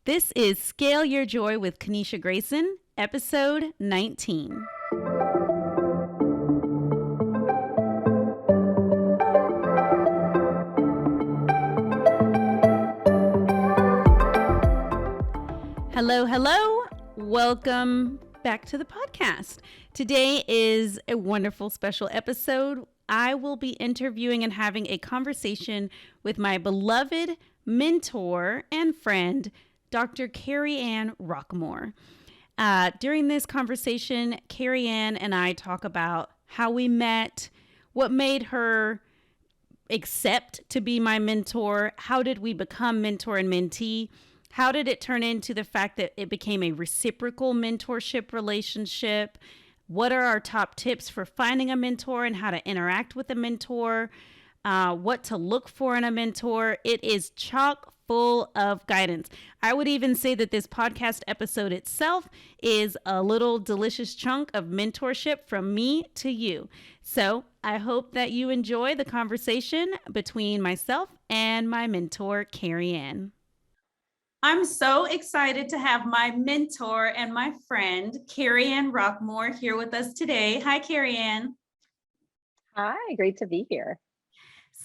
This is Scale Your Joy with Kaneisha Grayson, episode 19. Hello, hello. Welcome back to the podcast. Today is a wonderful special episode. I will be interviewing and having a conversation with my beloved mentor and friend, Dr. Kerry Ann Rockquemore. During this conversation, Kerry Ann and I talk about how we met, what made her accept to be my mentor, how did we become mentor and mentee, how did it turn into the fact that it became a reciprocal mentorship relationship, what are our top tips for finding a mentor and how to interact with a mentor, what to look for in a mentor. It is chock full of guidance. I would even say that this podcast episode itself is a little delicious chunk of mentorship from me to you. So I hope that you enjoy the conversation between myself and my mentor, Kerry Ann. I'm so excited to have my mentor and my friend, Kerry Ann Rockquemore, here with us today. Hi, Kerry Ann. Hi, great to be here.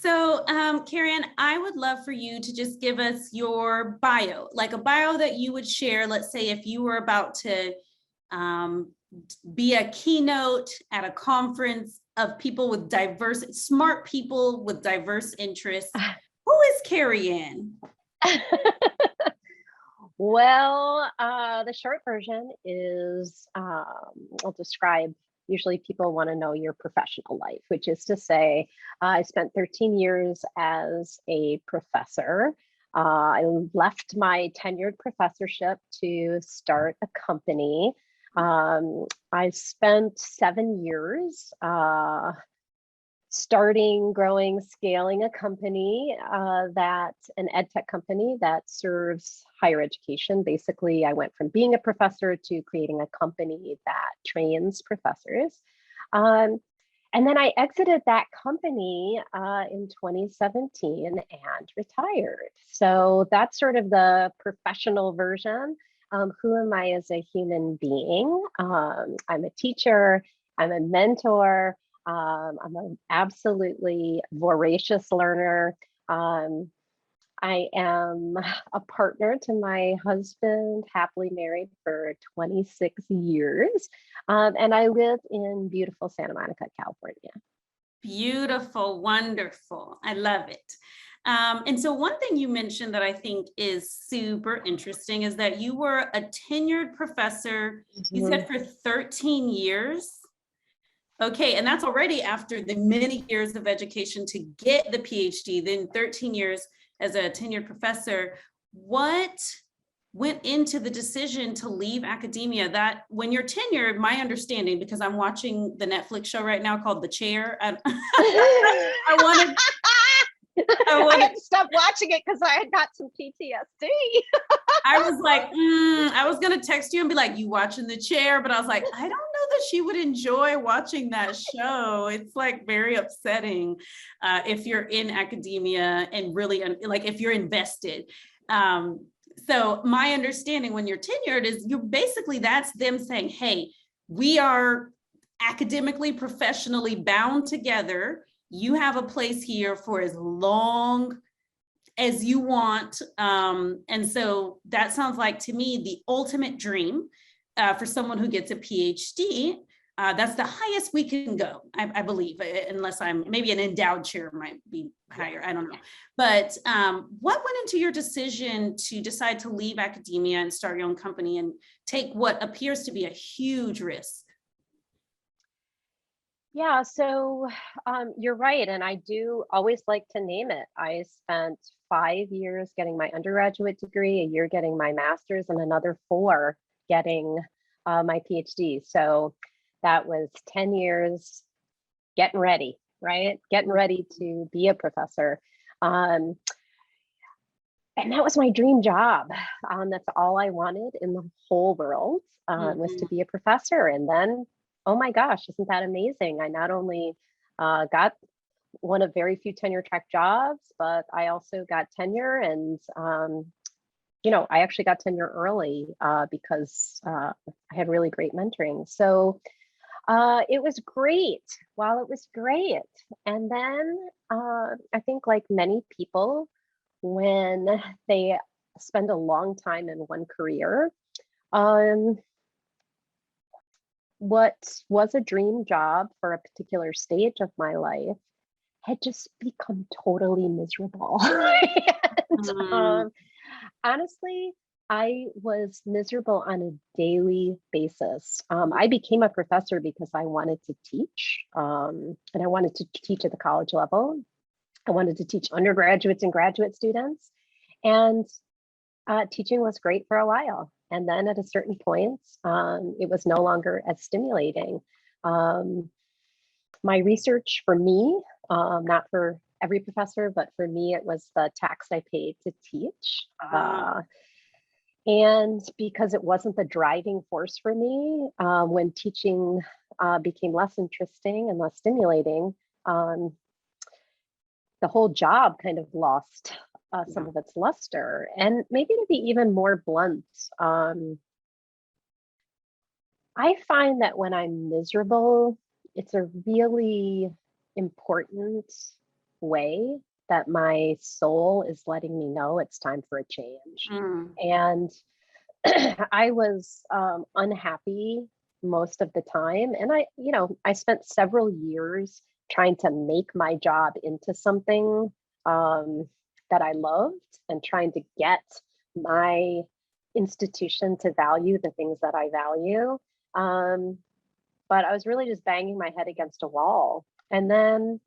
So, Kerry Ann, I would love for you to just give us your bio, like a bio that you would share. Let's say if you were about to be a keynote at a conference of people with smart people with diverse interests. Who is Kerry Ann? Well, the short version is I'll describe. Usually people want to know your professional life, which is to say, I spent 13 years as a professor. I left my tenured professorship to start a company. I spent 7 years starting, growing, scaling a company an ed tech company that serves higher education. Basically, I went from being a professor to creating a company that trains professors. And then I exited that company in 2017 and retired. So that's sort of the professional version. Who am I as a human being? I'm a teacher, I'm a mentor, I'm an absolutely voracious learner. I am a partner to my husband, happily married for 26 years. And I live in beautiful Santa Monica, California. Beautiful, wonderful. I love it. And so one thing you mentioned that I think is super interesting is that you were a tenured professor, you said for 13 years. Okay, and that's already after the many years of education to get the PhD, then 13 years as a tenured professor. What went into the decision to leave academia? That when you're tenured, my understanding, because I'm watching the Netflix show right now called The Chair, I had to stop watching it because I had got some PTSD. I was like, I was going to text you and be like, you watching The Chair? But I was like, I don't know that she would enjoy watching that show. It's like very upsetting if you're in academia and really like if you're invested. So my understanding when you're tenured is that's them saying, hey, we are academically, professionally bound together. You have a place here for as long as you want. And so that sounds like to me the ultimate dream for someone who gets a PhD. That's the highest we can go, I believe, unless maybe an endowed chair might be higher. I don't know. But what went into your decision to decide to leave academia and start your own company and take what appears to be a huge risk? Yeah, so you're right. And I do always like to name it. I spent 5 years getting my undergraduate degree, a year getting my master's, and another 4 getting my PhD. So that was 10 years getting ready, right? Getting ready to be a professor. And that was my dream job. That's all I wanted in the whole world was to be a professor. And then, oh my gosh, isn't that amazing? I not only got one of very few tenure track jobs, but I also got tenure and I actually got tenure early because I had really great mentoring. So it was great while it was great. And then I think, like many people, when they spend a long time in one career, um, what was a dream job for a particular stage of my life had just become totally miserable. And, Mm, honestly, I was miserable on a daily basis. I became a professor because I wanted to teach, and I wanted to teach at the college level. I wanted to teach undergraduates and graduate students, and teaching was great for a while. And then at a certain point, it was no longer as stimulating. Um, my research for me, not for every professor, but for me, it was the tax I paid to teach. ah, And because it wasn't the driving force for me, when teaching became less interesting and less stimulating, um, the whole job kind of lost some yeah. of its luster. And maybe to be even more blunt, um, I find that when I'm miserable, it's a really important way that my soul is letting me know it's time for a change. Mm, And I was unhappy most of the time. And I spent several years trying to make my job into something um, that I loved and trying to get my institution to value the things that I value. Um, but I was really just banging my head against a wall. And then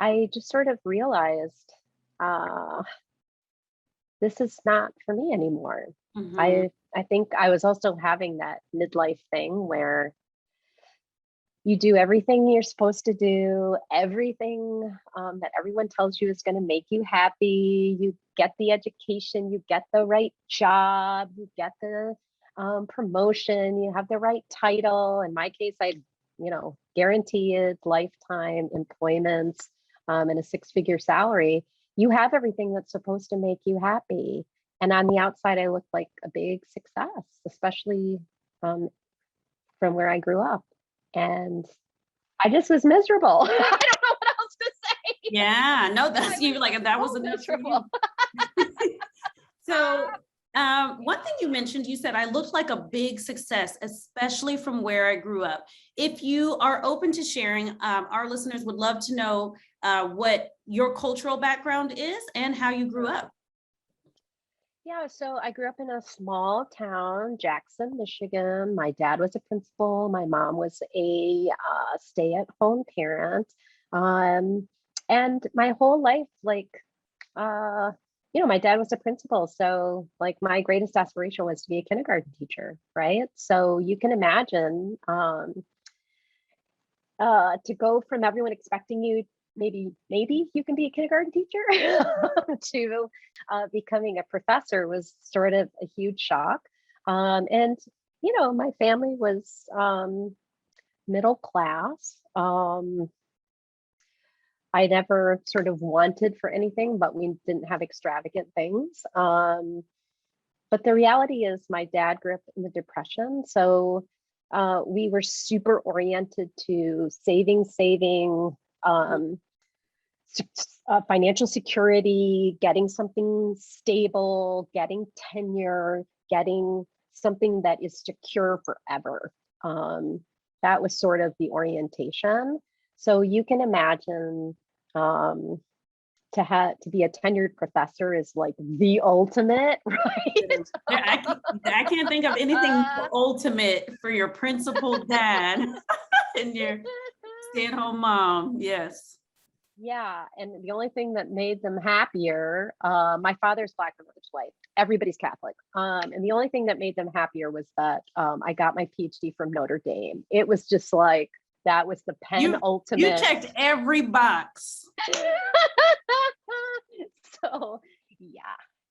I just sort of realized uh, this is not for me anymore. mhm. I think I was also having that midlife thing where you do everything you're supposed to do, everything that everyone tells you is going to make you happy. You get the education, you get the right job, you get the promotion, you have the right title. In my case, I, guaranteed lifetime employment and a six-figure salary. You have everything that's supposed to make you happy. And on the outside, I looked like a big success, especially um, from where I grew up. And I just was miserable. I don't know what else to say. Yeah, no, I that's you. was Like that was so enough for you. miserable. So, one thing you mentioned, you said I looked like a big success, especially from where I grew up. If you are open to sharing, our listeners would love to know what your cultural background is and how you grew Sure. up. Yeah, so I grew up in a small town, Jackson, Michigan. My dad was a principal. My mom was a stay-at-home parent. Um, and my whole life, like, uh, my dad was a principal. So, like, my greatest aspiration was to be a kindergarten teacher, right? So you can imagine to go from everyone expecting you, maybe you can be a kindergarten teacher to becoming a professor was sort of a huge shock. And my family was middle class. I never sort of wanted for anything, but we didn't have extravagant things. But the reality is, my dad grew up in the Depression. So we were super oriented to saving, um, financial security, getting something stable, getting tenure, getting something that is secure forever. Um, that was sort of the orientation. So you can imagine um, to be a tenured professor is like the ultimate, right? It is. I can't think of anything more ultimate for your principal dad and your stay-at-home mom. Yes. Yeah, and the only thing that made them happier, my father's Black, my mother's white. Everybody's Catholic, and the only thing that made them happier was that I got my PhD from Notre Dame. It was just like that was the You penultimate. checked every box. So yeah,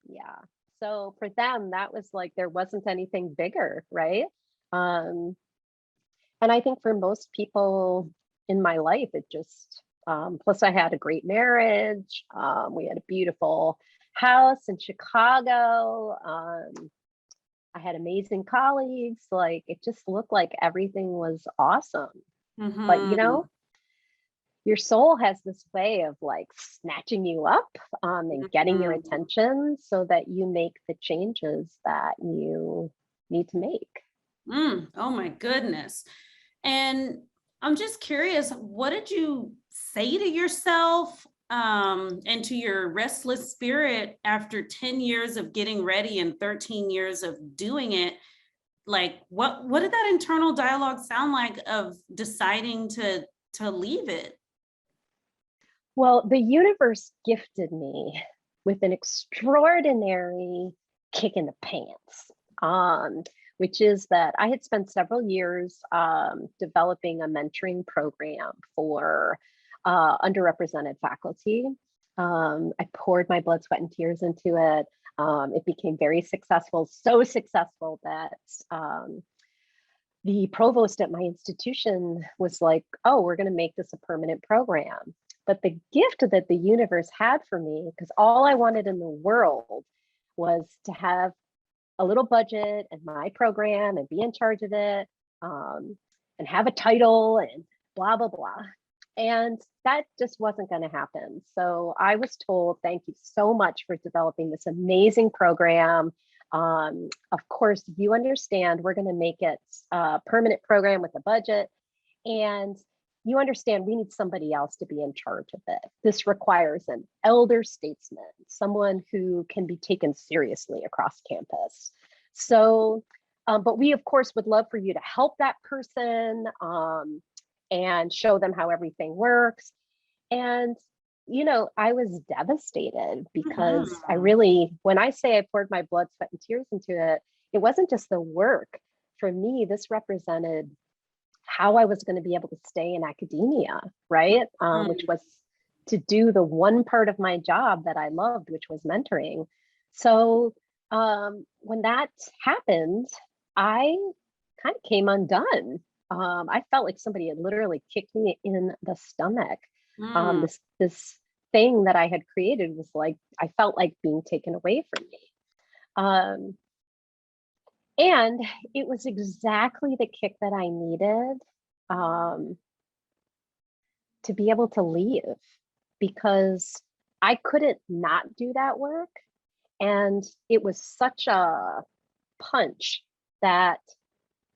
yeah. So for them, that was like there wasn't anything bigger, right? Um, and I think for most people in my life, it just plus I had a great marriage. We had a beautiful house in Chicago. I had amazing colleagues. Like, it just looked like everything was awesome. But Mm-hmm. your soul has this way of like snatching you up and getting your Mm-hmm. attention so that you make the changes that you need to make. Oh my goodness. And I'm just curious, what did you say to yourself and to your restless spirit after 10 years of getting ready and 13 years of doing it? Like what did that internal dialogue sound like of deciding to leave it? Well, the universe gifted me with an extraordinary kick in the pants, which is that I had spent several years developing a mentoring program for underrepresented faculty. I poured my blood, sweat, and tears into it. It became very successful, so successful that the provost at my institution was like, oh, we're going to make this a permanent program. But the gift that the universe had for me, because all I wanted in the world was to have a little budget and my program and be in charge of it, and have a title and blah, blah, blah. And that just wasn't going to happen. So I was told, thank you so much for developing this amazing program. Of course, you understand we're going to make it a permanent program with a budget. And you understand we need somebody else to be in charge of it. This requires an elder statesman, someone who can be taken seriously across campus. So, but we, of course, would love for you to help that person and show them how everything works. And, I was devastated because I Mhm. really, when I say I poured my blood, sweat, and tears into it, it wasn't just the work. For me, this represented how I was going to be able to stay in academia, right? Which Mhm. was to do the one part of my job that I loved, which was mentoring. So when that happened, I kind of came undone. I felt like somebody had literally kicked me in the stomach. Mm. This thing that I had created was like I felt like being taken away from me. Um, and it was exactly the kick that I needed um, to be able to leave because I couldn't not do that work. And it was such a punch that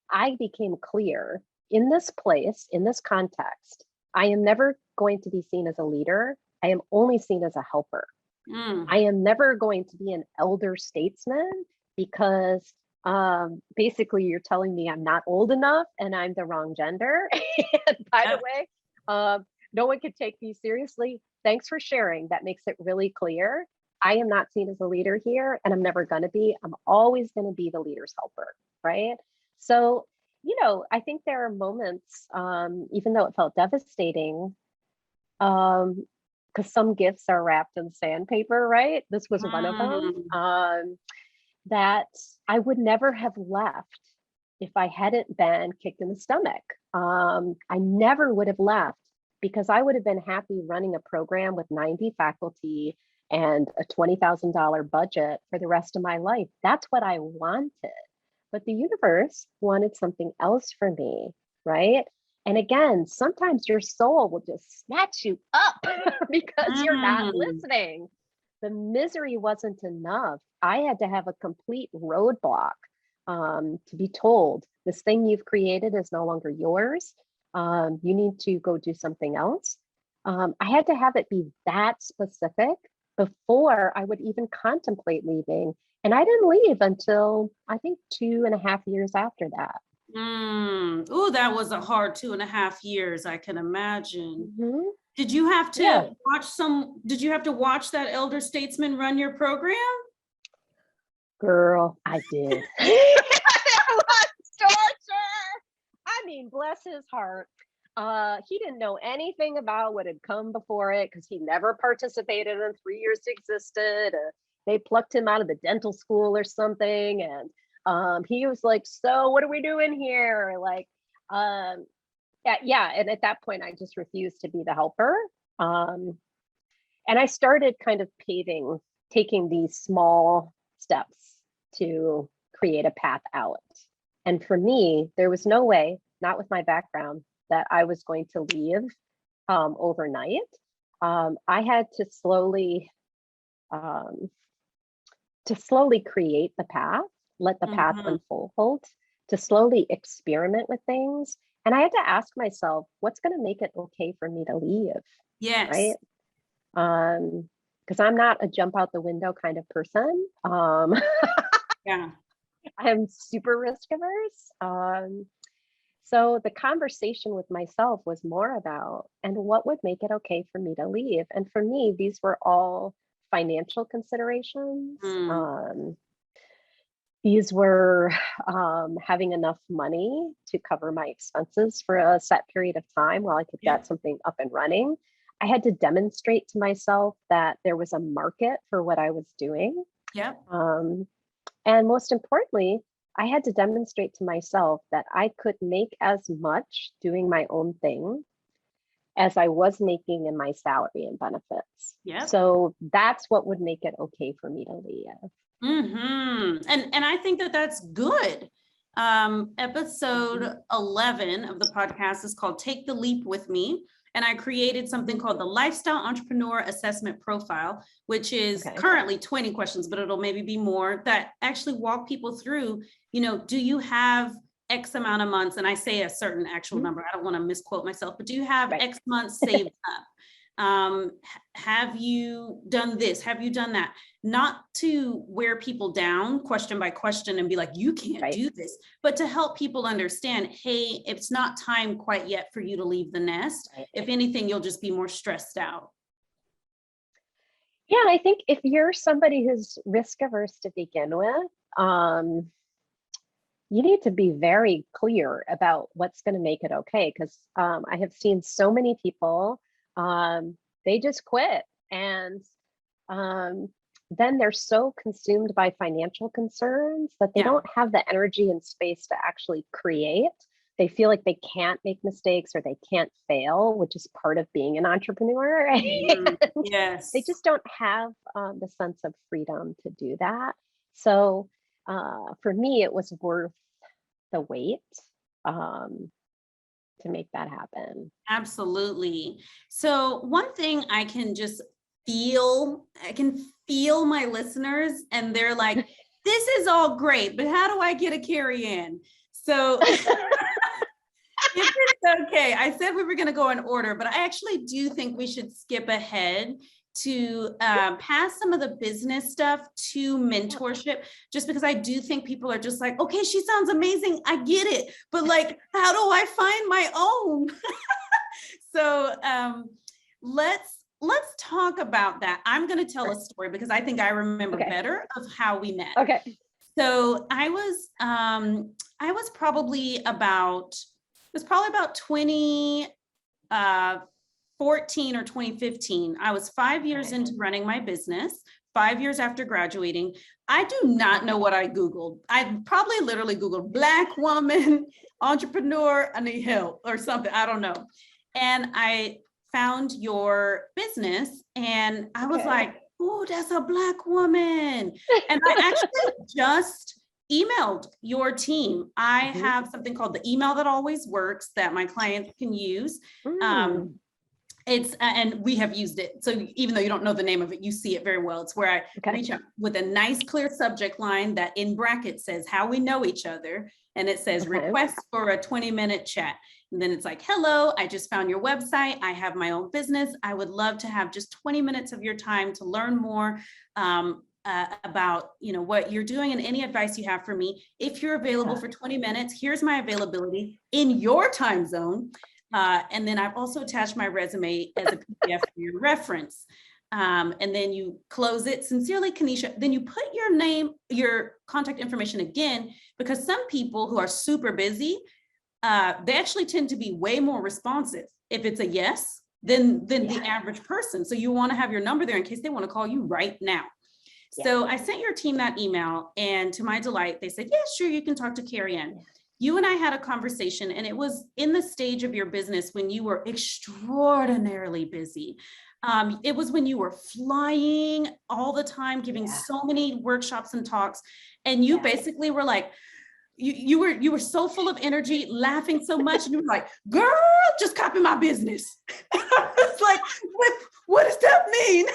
I became clear in this place, in this context, I am never going to be seen as a leader. I am only seen as a helper. Mm. I am never going to be an elder statesman because basically you're telling me I'm not old enough and I'm the wrong gender. And by the Yep. way, no one could take me seriously. Thanks for sharing. That makes it really clear. I am not seen as a leader here and I'm never going to be. I'm always going to be the leader's helper. Right. So, I think there are moments, even though it felt devastating, because some gifts are wrapped in sandpaper, right? This was one of them. Mm. That I would never have left if I hadn't been kicked in the stomach. I never would have left because I would have been happy running a program with 90 faculty and a $20,000 budget for the rest of my life. That's what I wanted. But the universe wanted something else for me, right? And again, sometimes your soul will just snatch you up because you're not Mm. listening. The misery wasn't enough. I had to have a complete roadblock to be told this thing you've created is no longer yours. You need to go do something else. I had to have it be that specific before I would even contemplate leaving. And I didn't leave until I think 2.5 years after that. Mm. Oh, that was a hard 2.5 years, I can imagine. Mhm. Did you have Yeah, to did you have to watch that elder statesman run your program? girl, I did. It was torture. I mean, bless his heart. He didn't know anything about what had come before it because he never participated in 3 years it existed. They plucked him out of the dental school or something, and he was like, "So, what are we doing here?" Like, um, yeah, yeah. And at that point, I just refused to be the helper. Um, and I started kind of paving taking these small steps to create a path out. And for me, there was no way, not with my background, that I was going to leave overnight. I had to slowly create the path, let the path unfold, to slowly experiment with things. And I had to ask myself, what's going to make it okay for me to leave? Yes. Right. Because I'm not a jump out the window kind of person. Yeah. I'm super risk averse. So the conversation with myself was more about, and what would make it okay for me to leave? And for me, these were all financial considerations. These were having enough money to cover my expenses for a set period of time while I could get something up and running. I had to demonstrate to myself that there was a market for what I was doing. Yep. And most importantly, I had to demonstrate to myself that I could make as much doing my own thing as I was making in my salary and benefits. Yep. So that's what would make it okay for me to leave. And I think that that's good. Episode 11 of the podcast is called Take the Leap with Me. And I created something called the Lifestyle Entrepreneur Assessment Profile, which is currently 20 questions, but it'll maybe be more, that actually walk people through, do you have X amount of months? And I say a certain actual number, I don't want to misquote myself, but do you have X months saved up? Have you done this? Have you done that? Not to wear people down question by question and be like, you can't do this, but to help people understand, hey, it's not time quite yet for you to leave the nest. If anything, you'll just be more stressed out. Yeah, I think if you're somebody who's risk averse to begin with, you need to be very clear about what's going to make it okay. Because I have seen so many people, they just quit, and then they're so consumed by financial concerns that they don't have the energy and space to actually create. They feel like they can't make mistakes or they can't fail, which is part of being an entrepreneur. Yes. They just don't have the sense of freedom to do that. So for me, it was worth the wait to make that happen. Absolutely. So one thing I can feel my listeners, and they're like, this is all great, but how do I get a Kerry Ann? So if it's okay, I said we were going to go in order, but I actually do think we should skip ahead to pass some of the business stuff to mentorship, just because I do think people are just like, okay, she sounds amazing, I get it, but like, how do I find my own? So let's talk about that. I'm going to tell a story because I think I remember better of how we met. Okay. So I was probably about 2014 or 2015. I was 5 years into running my business, 5 years after graduating. I do not know what I Googled. I probably literally Googled Black woman, entrepreneur, I need help or something. I don't know. And I found your business and I was like, oh, that's a Black woman. And I actually just emailed your team. I have something called the email that always works that my clients can use. It's and we have used it. So even though you don't know the name of it, you see it very well. It's where I reach out with a nice clear subject line that in brackets says how we know each other. And it says request for a 20-minute chat. And then it's like, hello, I just found your website. I have my own business. I would love to have just 20 minutes of your time to learn more about what you're doing and any advice you have for me. If you're available for 20 minutes, here's my availability in your time zone. And then I've also attached my resume as a PDF for your reference. And then you close it. Sincerely, Kaneisha. Then you put your name, your contact information again, because some people who are super busy, they actually tend to be way more responsive if it's a yes than the average person. So you want to have your number there in case they want to call you right now. So I sent your team that email, and to my delight, they said, yeah, sure, you can talk to Kerry Ann. You and I had a conversation, and it was in the stage of your business when you were extraordinarily busy. It was when you were flying all the time, giving Yeah. so many workshops and talks, and you Yeah. basically were like, you were so full of energy, laughing so much, and you were like, "Girl, just copy my business." It's like, what does that mean?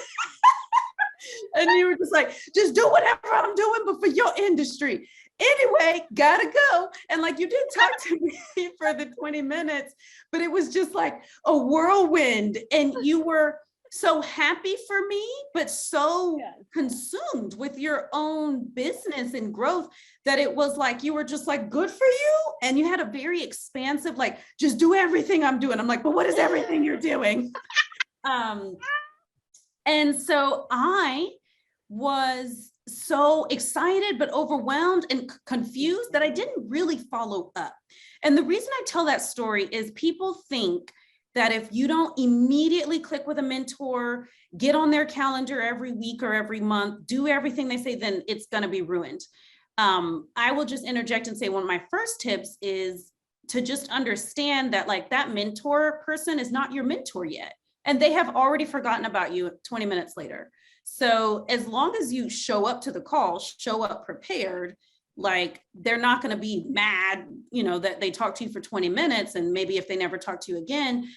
And you were just like, just do whatever I'm doing, but for your industry. Anyway, gotta go. And like, you did talk to me for the 20 minutes, but it was just like a whirlwind. And you were so happy for me, but so consumed with your own business and growth that it was like, you were just like, good for you. And you had a very expansive, like, just do everything I'm doing. I'm like, but what is everything you're doing? And so I was so excited, but overwhelmed and confused that I didn't really follow up. And the reason I tell that story is people think that if you don't immediately click with a mentor, get on their calendar every week or every month, do everything they say, then it's going to be ruined. I will just interject and say one of my first tips is to just understand that like that mentor person is not your mentor yet. And they have already forgotten about you 20 minutes later. So as long as you show up to the call, show up prepared, like they're not going to be mad, that they talk to you for 20 minutes and maybe if they never talk to you again,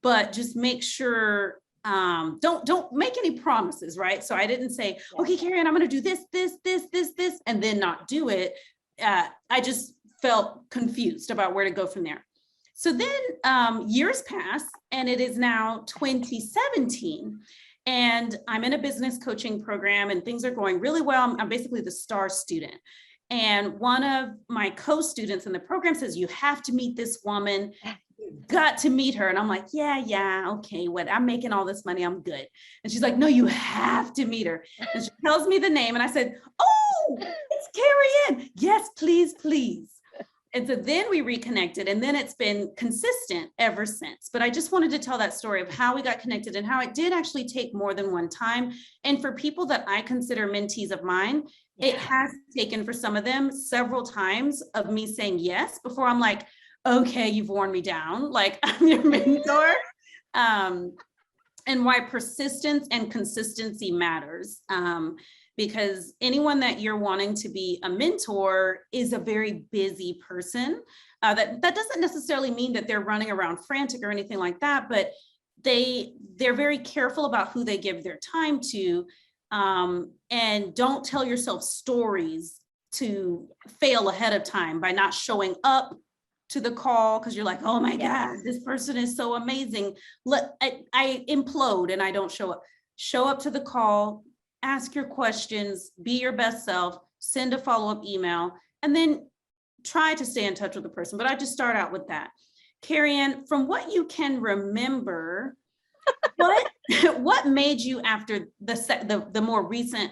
but just make sure, don't make any promises, right? So I didn't say, okay, Kerry Ann, I'm going to do this, and then not do it. I just felt confused about where to go from there. So then years pass and it is now 2017 and I'm in a business coaching program and things are going really well. I'm basically the star student. And one of my co-students in the program says, you have to meet this woman, you've got to meet her. And I'm like, yeah, okay, what? I'm making all this money, I'm good. And she's like, no, you have to meet her. And she tells me the name and I said, oh, it's Kerry Ann. Yes, please. And so then we reconnected and then it's been consistent ever since. But I just wanted to tell that story of how we got connected and how it did actually take more than one time. And for people that I consider mentees of mine, it has taken for some of them several times of me saying yes before I'm like, okay, you've worn me down. Like I'm your mentor. And why persistence and consistency matters. Because anyone that you're wanting to be a mentor is a very busy person. That doesn't necessarily mean that they're running around frantic or anything like that, but they're very careful about who they give their time to. And don't tell yourself stories to fail ahead of time by not showing up to the call because you're like, oh my God, this person is so amazing. I implode and I don't show up. Show up to the call, ask your questions, be your best self, send a follow-up email, and then try to stay in touch with the person. But I just start out with that. Kerry Ann, from what you can remember, what made you after the more recent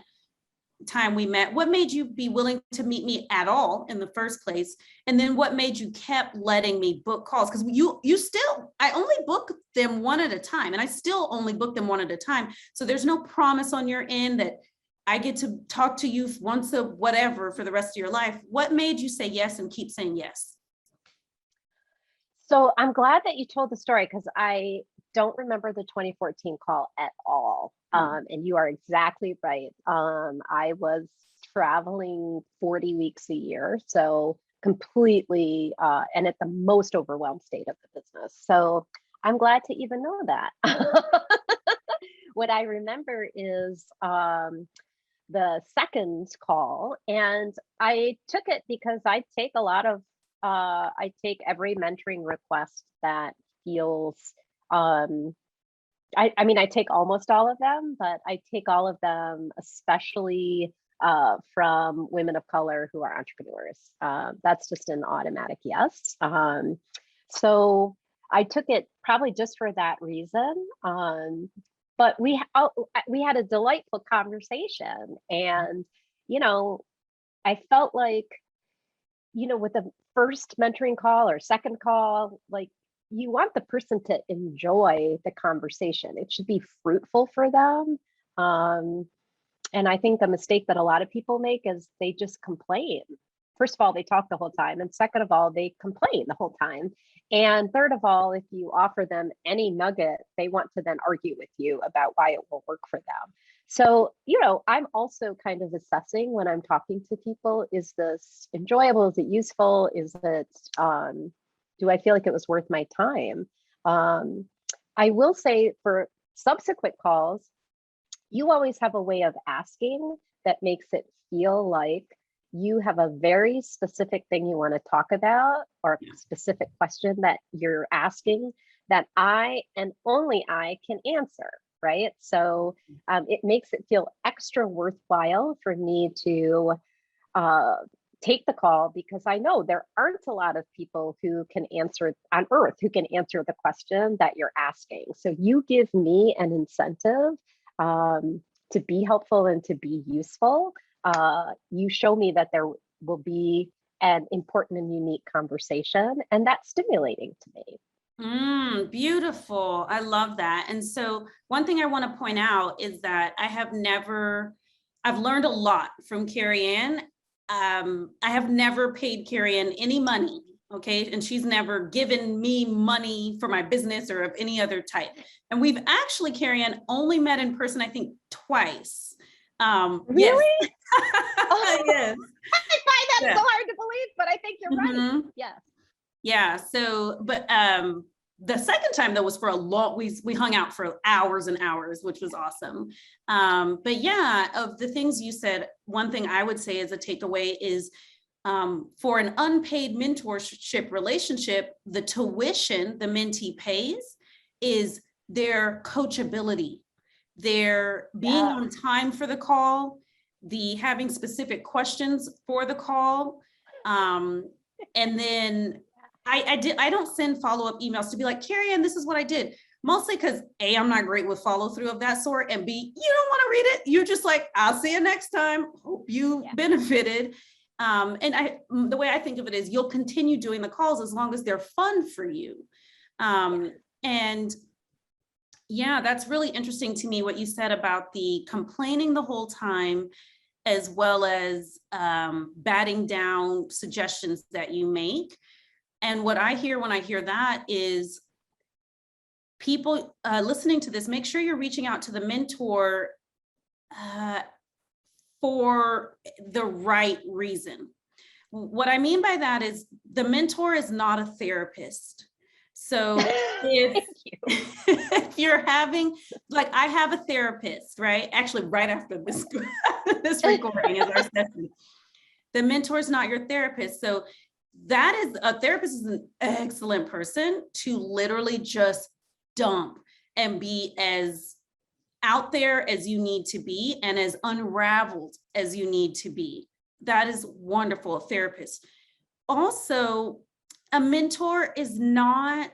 time we met, what made you be willing to meet me at all in the first place? And then what made you kept letting me book calls? Because I only book them one at a time and I still only book them one at a time. So there's no promise on your end that I get to talk to you once a whatever for the rest of your life. What made you say yes and keep saying yes? So I'm glad that you told the story because I don't remember the 2014 call at all. And you are exactly right. I was traveling 40 weeks a year, so completely and at the most overwhelmed state of the business. So I'm glad to even know that. What I remember is the second call, and I took it because I take every mentoring request that feels I mean, I take almost all of them, but I take all of them, especially from women of color who are entrepreneurs. That's just an automatic yes. So I took it probably just for that reason. But we had a delightful conversation, and I felt like with the first mentoring call or second call, like you want the person to enjoy the conversation. It should be fruitful for them. And I think the mistake that a lot of people make is they just complain. first of all, they talk the whole time. And second of all, they complain the whole time. And third of all, if you offer them any nugget, they want to then argue with you about why it will work for them. So, I'm also kind of assessing when I'm talking to people, is this enjoyable? Is it useful? Is it, do I feel like it was worth my time? I will say for subsequent calls, you always have a way of asking that makes it feel like you have a very specific thing you want to talk about, or a specific question that you're asking that I and only I can answer, right? So it makes it feel extra worthwhile for me to take the call, because I know there aren't a lot of people who can answer on earth, who can answer the question that you're asking. So you give me an incentive to be helpful and to be useful. You show me that there will be an important and unique conversation, and that's stimulating to me. Beautiful. I love that. And so one thing I want to point out is that I've learned a lot from Kerry Ann. I have never paid Kerry Ann any money. Okay. And she's never given me money for my business or of any other type. And we've actually, Kerry Ann, only met in person, I think, twice. Really? Yes. Oh, yes. I find that so hard to believe, but I think you're right. Yes. Yeah. So, but the second time though was for a long, we hung out for hours and hours, which was awesome. But yeah, of the things you said, one thing I would say as a takeaway is for an unpaid mentorship relationship, the tuition the mentee pays is their coachability, their being on time for the call, the having specific questions for the call. And then I don't send follow-up emails to be like, Kerry Ann, this is what I did. Mostly because A, I'm not great with follow through of that sort. And B, you don't want to read it. You're just like, I'll see you next time. Hope you benefited. And the way I think of it is you'll continue doing the calls as long as they're fun for you. And yeah, that's really interesting to me, what you said about the complaining the whole time, as well as batting down suggestions that you make. And what I hear when I hear that is people listening to this, make sure you're reaching out to the mentor for the right reason. What I mean by that is the mentor is not a therapist. So if you're having, like, I have a therapist, right? Actually, right after this, this recording is our session. The mentor is not your therapist. So that is, a therapist is an excellent person to literally just dump and be as out there as you need to be and as unraveled as you need to be. That is wonderful, a therapist. Also, a mentor is not,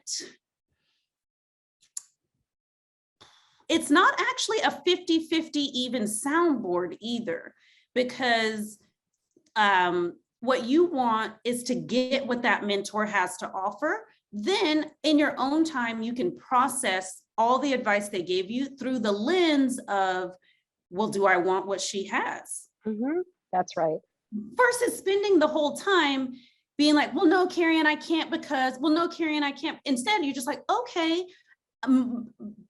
it's not actually a 50-50 even soundboard either, because what you want is to get what that mentor has to offer. Then in your own time, you can process all the advice they gave you through the lens of, well, do I want what she has? That's right. Versus spending the whole time being like, well, no, Kerry Ann, I can't because, well, no, Kerry Ann, I can't. Instead, you're just like, okay,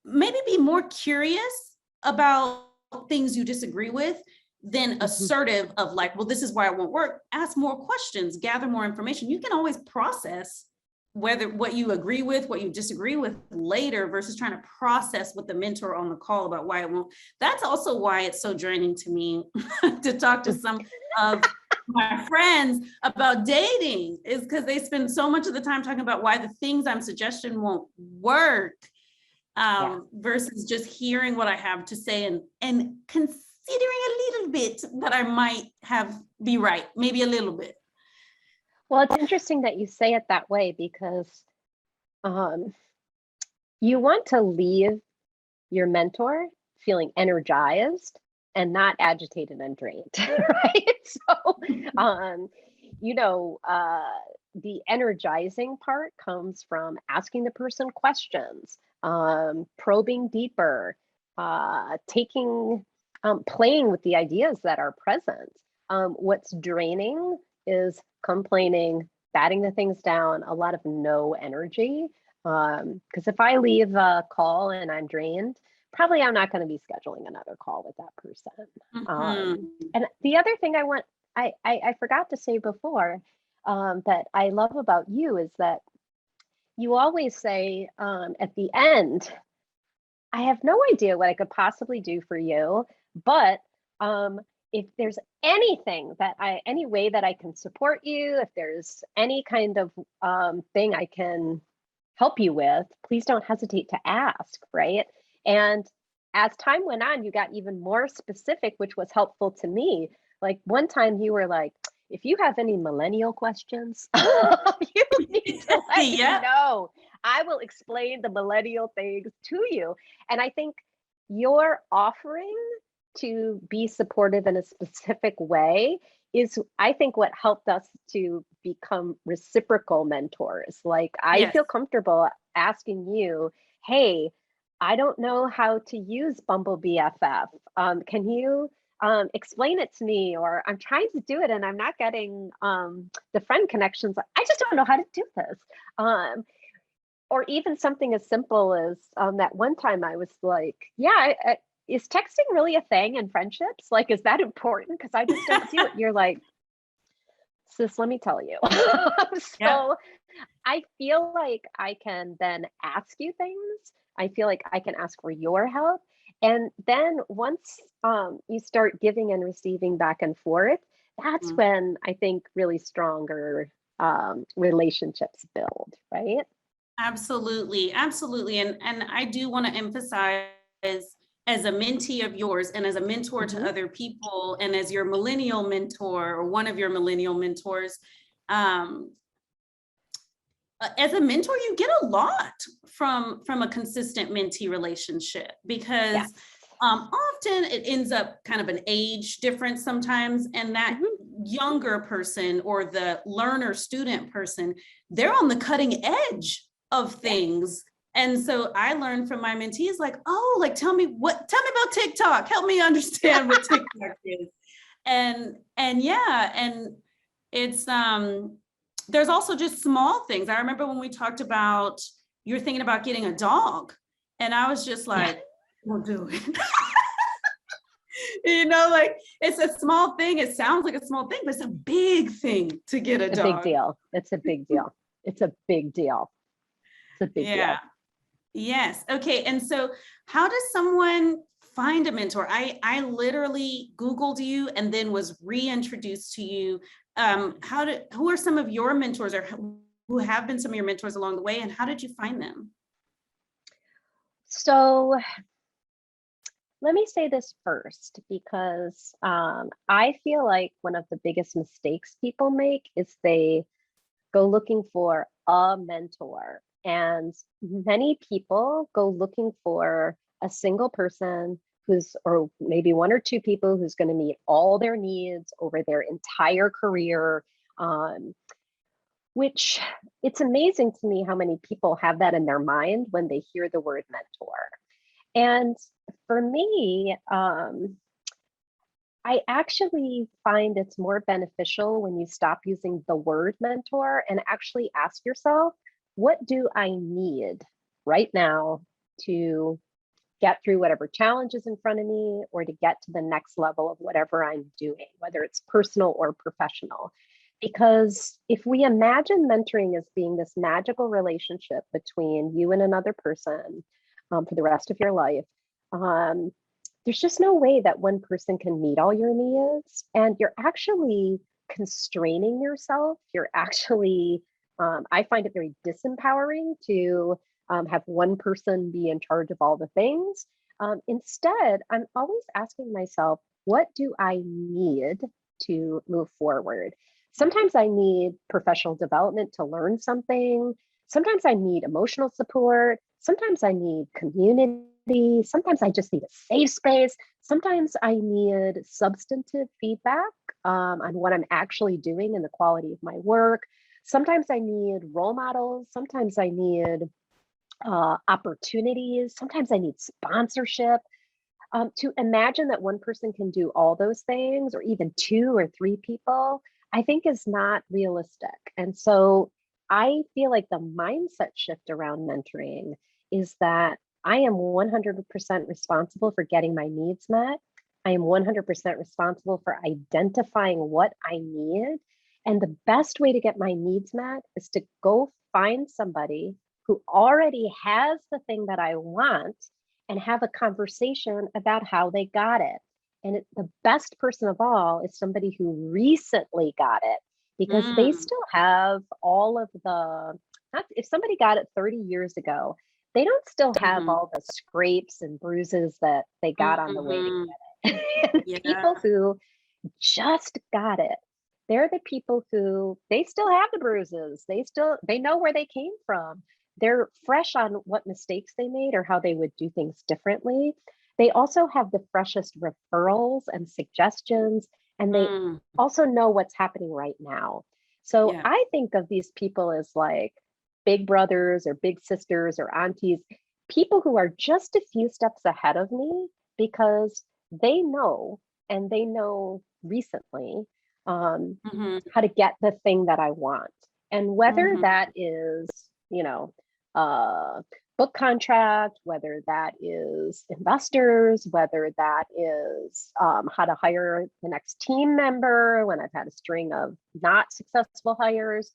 maybe be more curious about things you disagree with than assertive of like, well, this is why it won't work. Ask more questions, gather more information. You can always process whether what you agree with, what you disagree with later, versus trying to process with the mentor on the call about why it won't. That's also why it's so draining to me to talk to some of my friends about dating, is because they spend so much of the time talking about why the things I'm suggesting won't work, versus just hearing what I have to say and considering a little bit that I might be right, maybe a little bit. Well, it's interesting that you say it that way, because you want to leave your mentor feeling energized and not agitated and drained, right? So, the energizing part comes from asking the person questions, probing deeper, playing with the ideas that are present. What's draining is complaining, batting the things down, a lot of no energy. Because if I leave a call and I'm drained, probably I'm not going to be scheduling another call with that person. Mhm. And the other thing I forgot to say before, that I love about you is that you always say, at the end, I have no idea what I could possibly do for you, but if there's any way that I can support you, if there's any kind of thing I can help you with, please don't hesitate to ask, right? And as time went on, you got even more specific, which was helpful to me. Like one time you were like, if you have any millennial questions, you need to let me Yeah. know. I will explain the millennial things to you. And I think your offering to be supportive in a specific way is, I think, what helped us to become reciprocal mentors. Like, I Yes. feel comfortable asking you, hey, I don't know how to use Bumble BFF. Can you explain it to me? Or I'm trying to do it and I'm not getting the friend connections. I just don't know how to do this. Or even something as simple as that one time I was like, yeah, is texting really a thing in friendships? Like, is that important? Because I just don't do it. You're like, sis, let me tell you. Yeah. So I feel like I can then ask you things. I feel like I can ask for your help. And then once you start giving and receiving back and forth, that's Mhm. when I think really stronger relationships build, right? Absolutely, absolutely. And I do want to emphasize, as a mentee of yours and as a mentor to Mhm. other people and as your millennial mentor or one of your millennial mentors, um, as a mentor, you get a lot from a consistent mentee relationship Yes. because often it ends up kind of an age difference sometimes, and that Mhm. younger person or the learner student person, they're on the cutting edge of Yeah. things. And so I learned from my mentees, like, oh, like tell me about TikTok, help me understand what TikTok is. And yeah, and it's there's also just small things. I remember when we talked about you're thinking about getting a dog, and I was just Yeah. like, we'll do it. Like it's a small thing. It sounds like a small thing, but it's a big thing to get a A big dog. deal. It's a big deal. It's a big deal. It's a big Yeah. deal. Yes. Okay. And so how does someone find a mentor? I literally Googled you and then was reintroduced to you. Who are some of your mentors or who have been some of your mentors along the way, and how did you find them? So let me say this first because I feel like one of the biggest mistakes people make is they go looking for a mentor. And many people go looking for a single person or maybe one or two people who's going to meet all their needs over their entire career. Um, which it's amazing to me how many people have that in their mind when they hear the word mentor. And for me, I actually find it's more beneficial when you stop using the word mentor and actually ask yourself, what do I need right now to get through whatever challenge is in front of me or to get to the next level of whatever I'm doing, whether it's personal or professional? Because if we imagine mentoring as being this magical relationship between you and another person for the rest of your life, um, there's just no way that one person can meet all your needs. And you're actually constraining yourself. You're actually, I find it very disempowering to have one person be in charge of all the things. Instead, I'm always asking myself, what do I need to move forward? Sometimes I need professional development to learn something. Sometimes I need emotional support. Sometimes I need community. Sometimes I just need a safe space. Sometimes I need substantive feedback on what I'm actually doing and the quality of my work. Sometimes I need role models. Sometimes I need opportunities. Sometimes I need sponsorship. To imagine that one person can do all those things, or even two or three people, I think is not realistic. And so I feel like the mindset shift around mentoring is that I am 100% responsible for getting my needs met. I am 100% responsible for identifying what I need. And the best way to get my needs met is to go find somebody who already has the thing that I want and have a conversation about how they got it. And the best person of all is somebody who recently got it, because they still have all of the, if somebody got it 30 years ago, they don't still have all the scrapes and bruises that they got on the way to get it. And Yeah. people who just got it, they're the people who they still have the bruises. They know where they came from. They're fresh on what mistakes they made or how they would do things differently. They also have the freshest referrals and suggestions, and they also know what's happening right now. So Yeah. I think of these people as like big brothers or big sisters or aunties, people who are just a few steps ahead of me because they know, and they know recently, how to get the thing that I want. And whether that is, uh, book contract, whether that is investors, whether that is how to hire the next team member when I've had a string of not successful hires,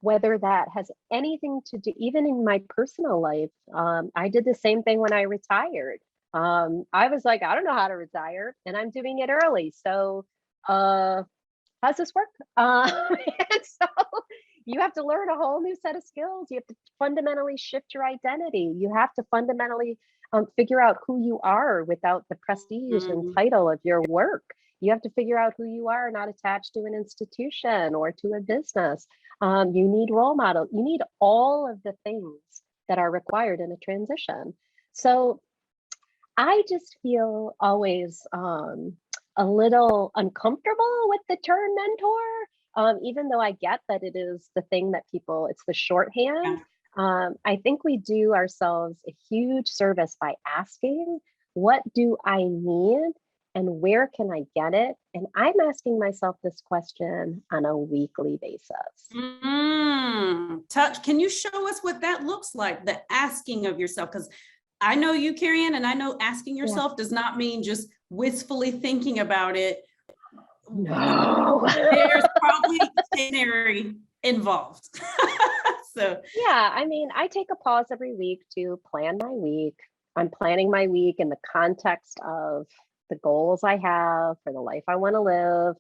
whether that has anything to do, even in my personal life. I did the same thing when I retired. I was like, I don't know how to retire, and I'm doing it early. So how's this work? And so you have to learn a whole new set of skills. You have to fundamentally shift your identity. You have to fundamentally figure out who you are without the prestige and title of your work. You have to figure out who you are, not attached to an institution or to a business. You need role model. You need all of the things that are required in a transition. So I just feel always a little uncomfortable with the term mentor, even though I get that it is the thing that people, it's the shorthand. I think we do ourselves a huge service by asking, what do I need and where can I get it? And I'm asking myself this question on a weekly basis. Can you show us what that looks like, the asking of yourself? Because I know you, Kerry Ann, and I know asking yourself does not mean just wistfully thinking about it. No. There's probably dictionary involved. So yeah, I mean, I take a pause every week to plan my week. I'm planning my week in the context of the goals I have for the life I want to live.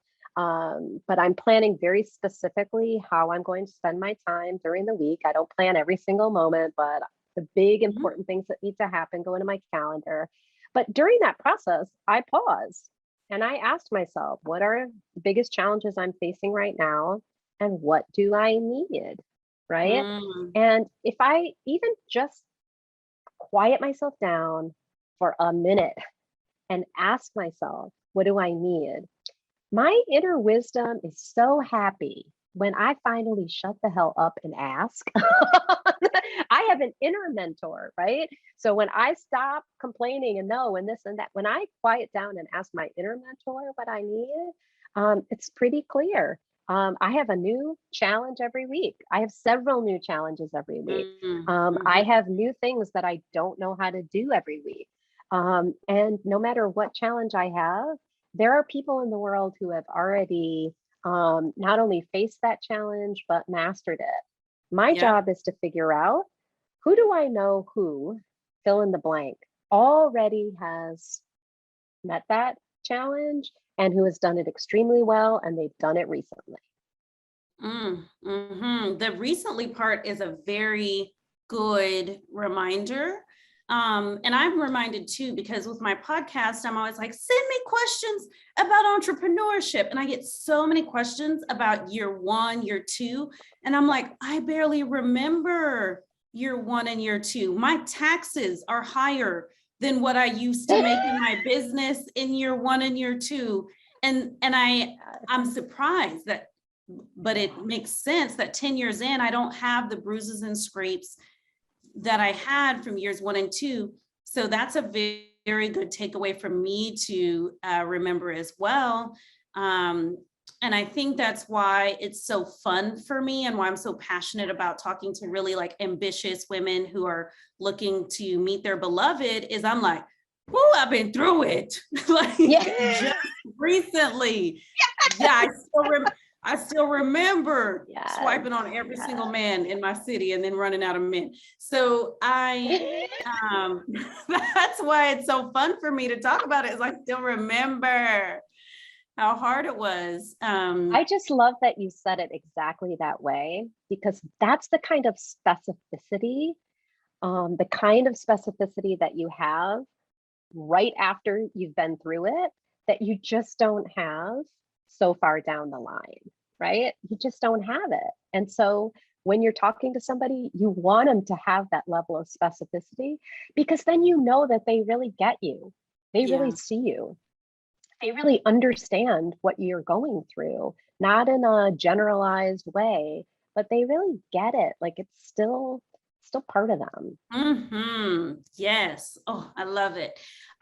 But I'm planning very specifically how I'm going to spend my time during the week. I don't plan every single moment, but the big important things that need to happen go into my calendar. But during that process, I pause and I asked myself, what are the biggest challenges I'm facing right now? And what do I need? Right. And if I even just quiet myself down for a minute and ask myself, what do I need? My inner wisdom is so happy when I finally shut the hell up and ask. I have an inner mentor, right? So when I stop complaining and no and this and that, when I quiet down and ask my inner mentor what I need, it's pretty clear. I have a new challenge every week. I have several new challenges every week. I have new things that I don't know how to do every week. And no matter what challenge I have, there are people in the world who have already not only faced that challenge, but mastered it. My job is to figure out, who do I know who, fill in the blank, already has met that challenge and who has done it extremely well, and they've done it recently. The recently part is a very good reminder. And I'm reminded too, because with my podcast, I'm always like, send me questions about entrepreneurship. And I get so many questions about year one, year two. And I'm like, I barely remember year one and year two. My taxes are higher than what I used to make in my business in year one and year two. And I'm surprised that, but it makes sense that 10 years in, I don't have the bruises and scrapes that I had from years one and two. So that's a very, very good takeaway for me to remember as well. And I think that's why it's so fun for me and why I'm so passionate about talking to really like ambitious women who are looking to meet their beloved is I'm like, whoo, I've been through it. Like just recently. Yeah, I still remember swiping on every single man in my city and then running out of men. So that's why it's so fun for me to talk about it, is I still remember how hard it was. I just love that you said it exactly that way, because that's the kind of specificity, that you have right after you've been through it, that you just don't have so far down the line, right? You just don't have it. And so when you're talking to somebody, you want them to have that level of specificity, because then you know that they really get you. They really see you. They really understand what you're going through, not in a generalized way, but they really get it. Like it's still part of them. Yes. Oh, I love it.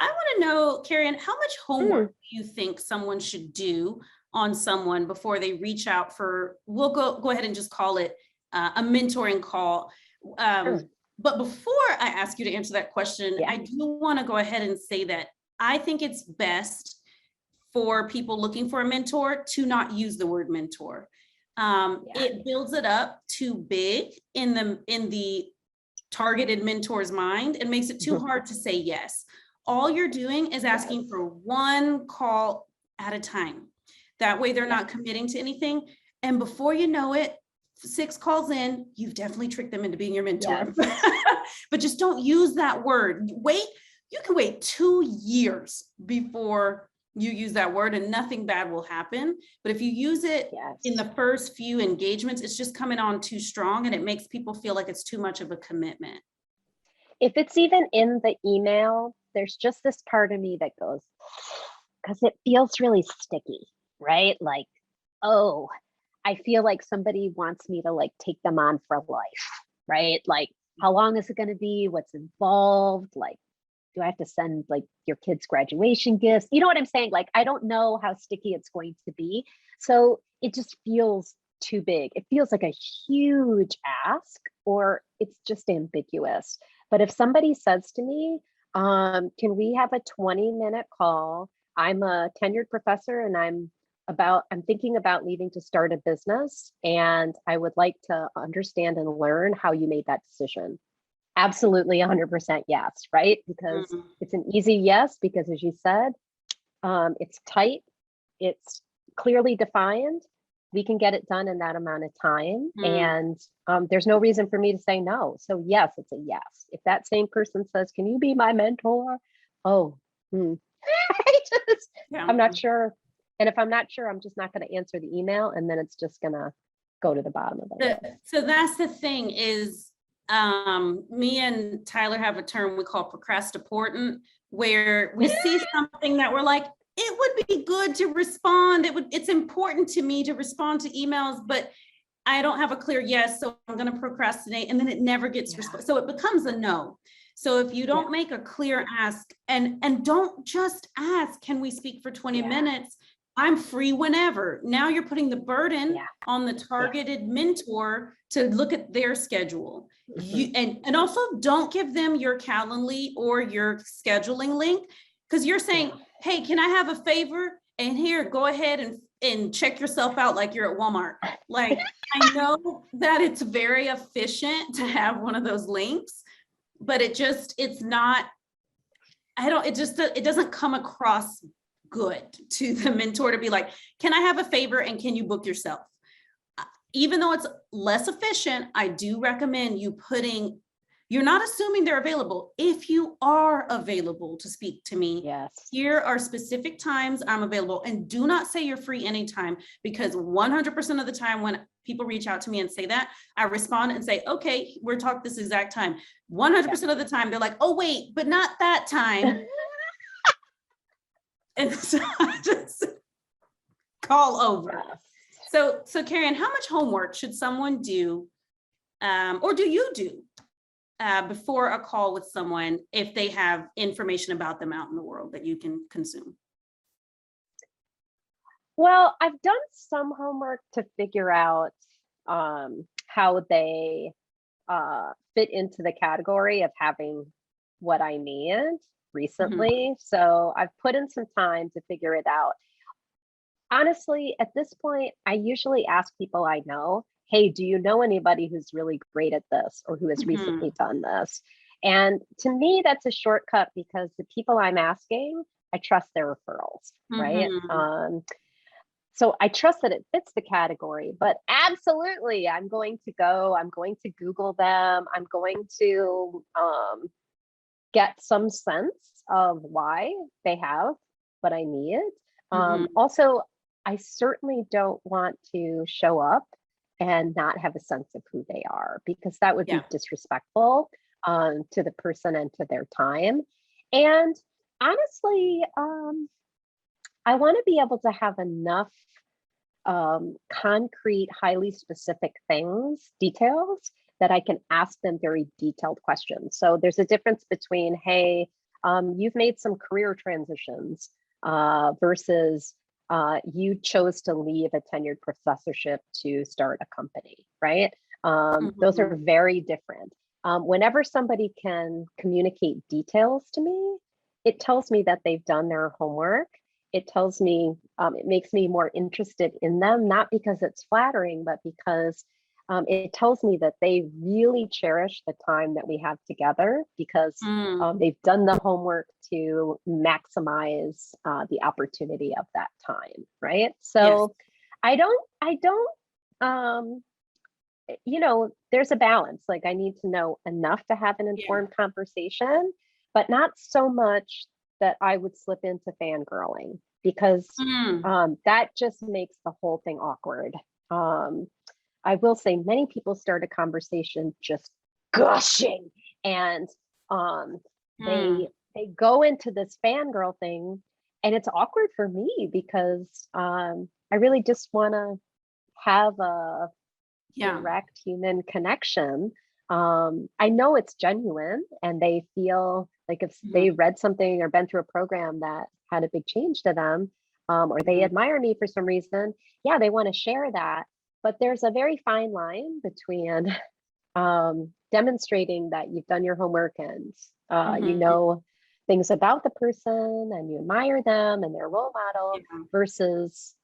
I want to know, Kerry Ann, how much homework do you think someone should do on someone before they reach out for, we'll go ahead and just call it a mentoring call. But before I ask you to answer that question, I do want to go ahead and say that I think it's best for people looking for a mentor to not use the word mentor. It builds it up too big in the targeted mentor's mind and makes it too hard to say yes. All you're doing is asking for one call at a time. That way they're not committing to anything. And before you know it, 6 calls in, you've definitely tricked them into being your mentor. But just don't use that word. You can wait 2 years before you use that word and nothing bad will happen. But if you use it in the first few engagements, it's just coming on too strong and it makes people feel like it's too much of a commitment. If it's even in the email, there's just this part of me that goes, because it feels really sticky, right? Like, oh, I feel like somebody wants me to like take them on for life, right? Like, how long is it going to be? What's involved? Like, do I have to send like your kids' graduation gifts? You know what I'm saying? Like, I don't know how sticky it's going to be. So it just feels too big. It feels like a huge ask, or it's just ambiguous. But if somebody says to me, can we have a 20-minute call? I'm a tenured professor and I'm thinking about leaving to start a business, and I would like to understand and learn how you made that decision. Absolutely 100% yes, right? Because it's an easy yes, because as you said, it's tight, it's clearly defined. We can get it done in that amount of time. And there's no reason for me to say no. So yes, it's a yes. If that same person says, can you be my mentor? I'm not sure. And if I'm not sure, I'm just not going to answer the email. And then it's just going to go to the bottom of the list. So that's the thing is, me and Tyler have a term we call procrastinaportant, where we see something that we're like, it would be good to respond. It's important to me to respond to emails, but I don't have a clear yes, so I'm going to procrastinate, and then it never gets responded. So it becomes a no. So if you don't make a clear ask, and don't just ask, can we speak for 20 minutes? I'm free whenever. Now you're putting the burden on the targeted mentor to look at their schedule. And also don't give them your Calendly or your scheduling link, because you're saying, hey, can I have a favor? And here, go ahead and check yourself out like you're at Walmart. Like, I know that it's very efficient to have one of those links, but it doesn't come across good to the mentor to be like, can I have a favor and can you book yourself? Even though it's less efficient, I do recommend you're not assuming they're available. If you are available to speak to me, here are specific times I'm available, and do not say you're free anytime, because 100% of the time when people reach out to me and say that, I respond and say, okay, we're talking this exact time. 100% of the time they're like, oh wait, but not that time. And so I just call over. So Kerry Ann, how much homework should someone do, or do you do before a call with someone if they have information about them out in the world that you can consume? Well, I've done some homework to figure out how they fit into the category of having what I need Mhm. recently. So I've put in some time to figure it out. Honestly, at this point, I usually ask people I know, hey, do you know anybody who's really great at this or who has Mhm. recently done this? And to me, that's a shortcut because the people I'm asking, I trust their referrals, right? Mhm. So I trust that it fits the category, but absolutely, I'm going to Google them. I'm going to get some sense of why they have what I need. Mhm. Also, I certainly don't want to show up and not have a sense of who they are because that would Yeah. be disrespectful to the person and to their time. And honestly, I want to be able to have enough concrete, highly specific things, details that I can ask them very detailed questions. So there's a difference between, hey, you've made some career transitions versus you chose to leave a tenured professorship to start a company, right? Those are Mhm. very different. Whenever somebody can communicate details to me, it tells me that they've done their homework. It tells me, it makes me more interested in them, not because it's flattering, but because it tells me that they really cherish the time that we have together because Mm. they've done the homework to maximize the opportunity of that time, right? Yes. So I don't, um, there's a balance. Like I need to know enough to have an Yeah. informed conversation, but not so much that I would slip into fangirling because Mm. that just makes the whole thing awkward. Um, I will say many people start a conversation just gushing and um, Mm. they go into this fangirl thing and it's awkward for me because I really just want to have a Yeah. direct human connection. I know it's genuine and they feel like if they Mhm. read something or been through a program that had a big change to them, or they Mhm. admire me for some reason, yeah, they want to share that. But there's a very fine line between demonstrating that you've done your homework and you Mhm. know things about the person and you admire them and their role model Yeah. versus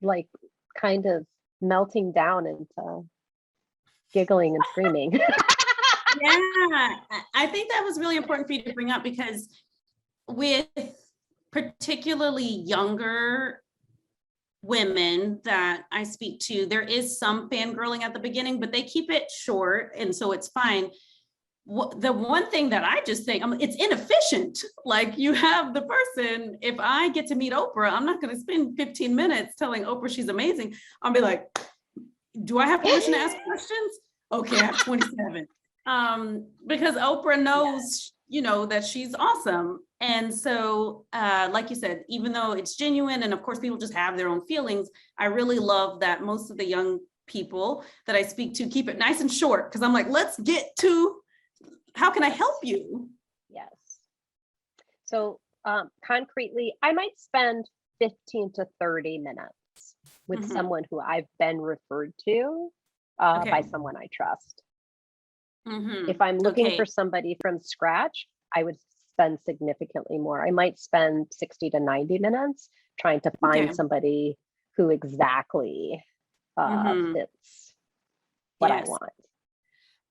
like kind of melting down into giggling and screaming. Yeah. I think that was really important for you to bring up because with particularly younger women that I speak to, there is some fangirling at the beginning, but they keep it short. And so it's fine. The one thing that I just think, it's inefficient. Like you have the person, if I get to meet Oprah, I'm not going to spend 15 minutes telling Oprah she's amazing. I'll be like, do I have permission to ask questions? Okay, I have 27. Because Oprah Yes. knows, that she's awesome. And so, like you said, even though it's genuine, and of course, people just have their own feelings, I really love that most of the young people that I speak to keep it nice and short because I'm like, let's get to how can I help Yes. you? Yes. So concretely, I might spend 15 to 30 minutes with Mhm. someone who I've been referred to by Okay. someone I trust. If Mhm. I'm looking for Okay. somebody from scratch, I would spend significantly more. I might spend 60 to 90 minutes trying to find Okay. somebody who exactly Mhm. fits what I Yes. want.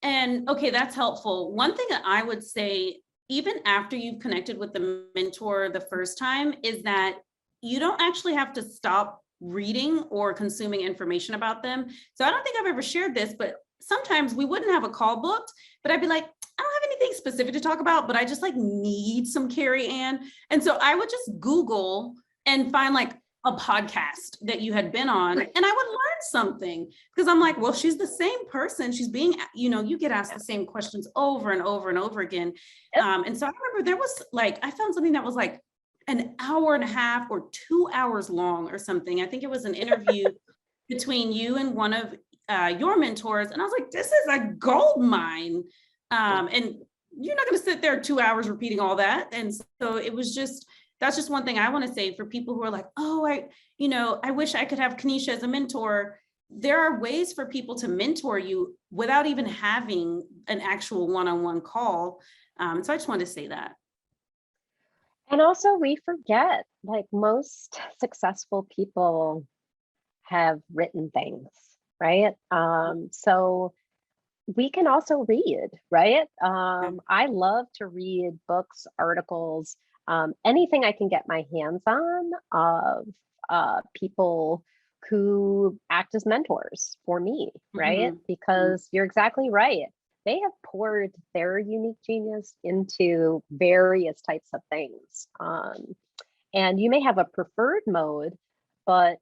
And okay, that's helpful. One thing that I would say, even after you've connected with the mentor the first time, is that you don't actually have to stop reading or consuming information about them. So I don't think I've ever shared this, but sometimes we wouldn't have a call booked, but I'd be like, I don't have anything specific to talk about, but I just like need some Kerry Ann. And so I would just Google and find like a podcast that you had been on, and I would learn something because I'm like, well, she's the same person. She's being, you get asked Yeah. the same questions over and over and over again. Yep. And so I remember there was like, I found something that was like an hour and a half or 2 hours long or something. I think it was an interview between you and one of your mentors. And I was like, this is a gold mine. And you're not going to sit there 2 hours repeating all that. And so it was just, that's just one thing I want to say for people who are like, oh, I wish I could have Kaneisha as a mentor. There are ways for people to mentor you without even having an actual one-on-one call. So I just wanted to say that. And also we forget, like most successful people have written things, right? So we can also read, right? I love to read books, articles, anything I can get my hands on of people who act as mentors for me, right? Because you're exactly right. They have poured their unique genius into various types of things. And you may have a preferred mode, but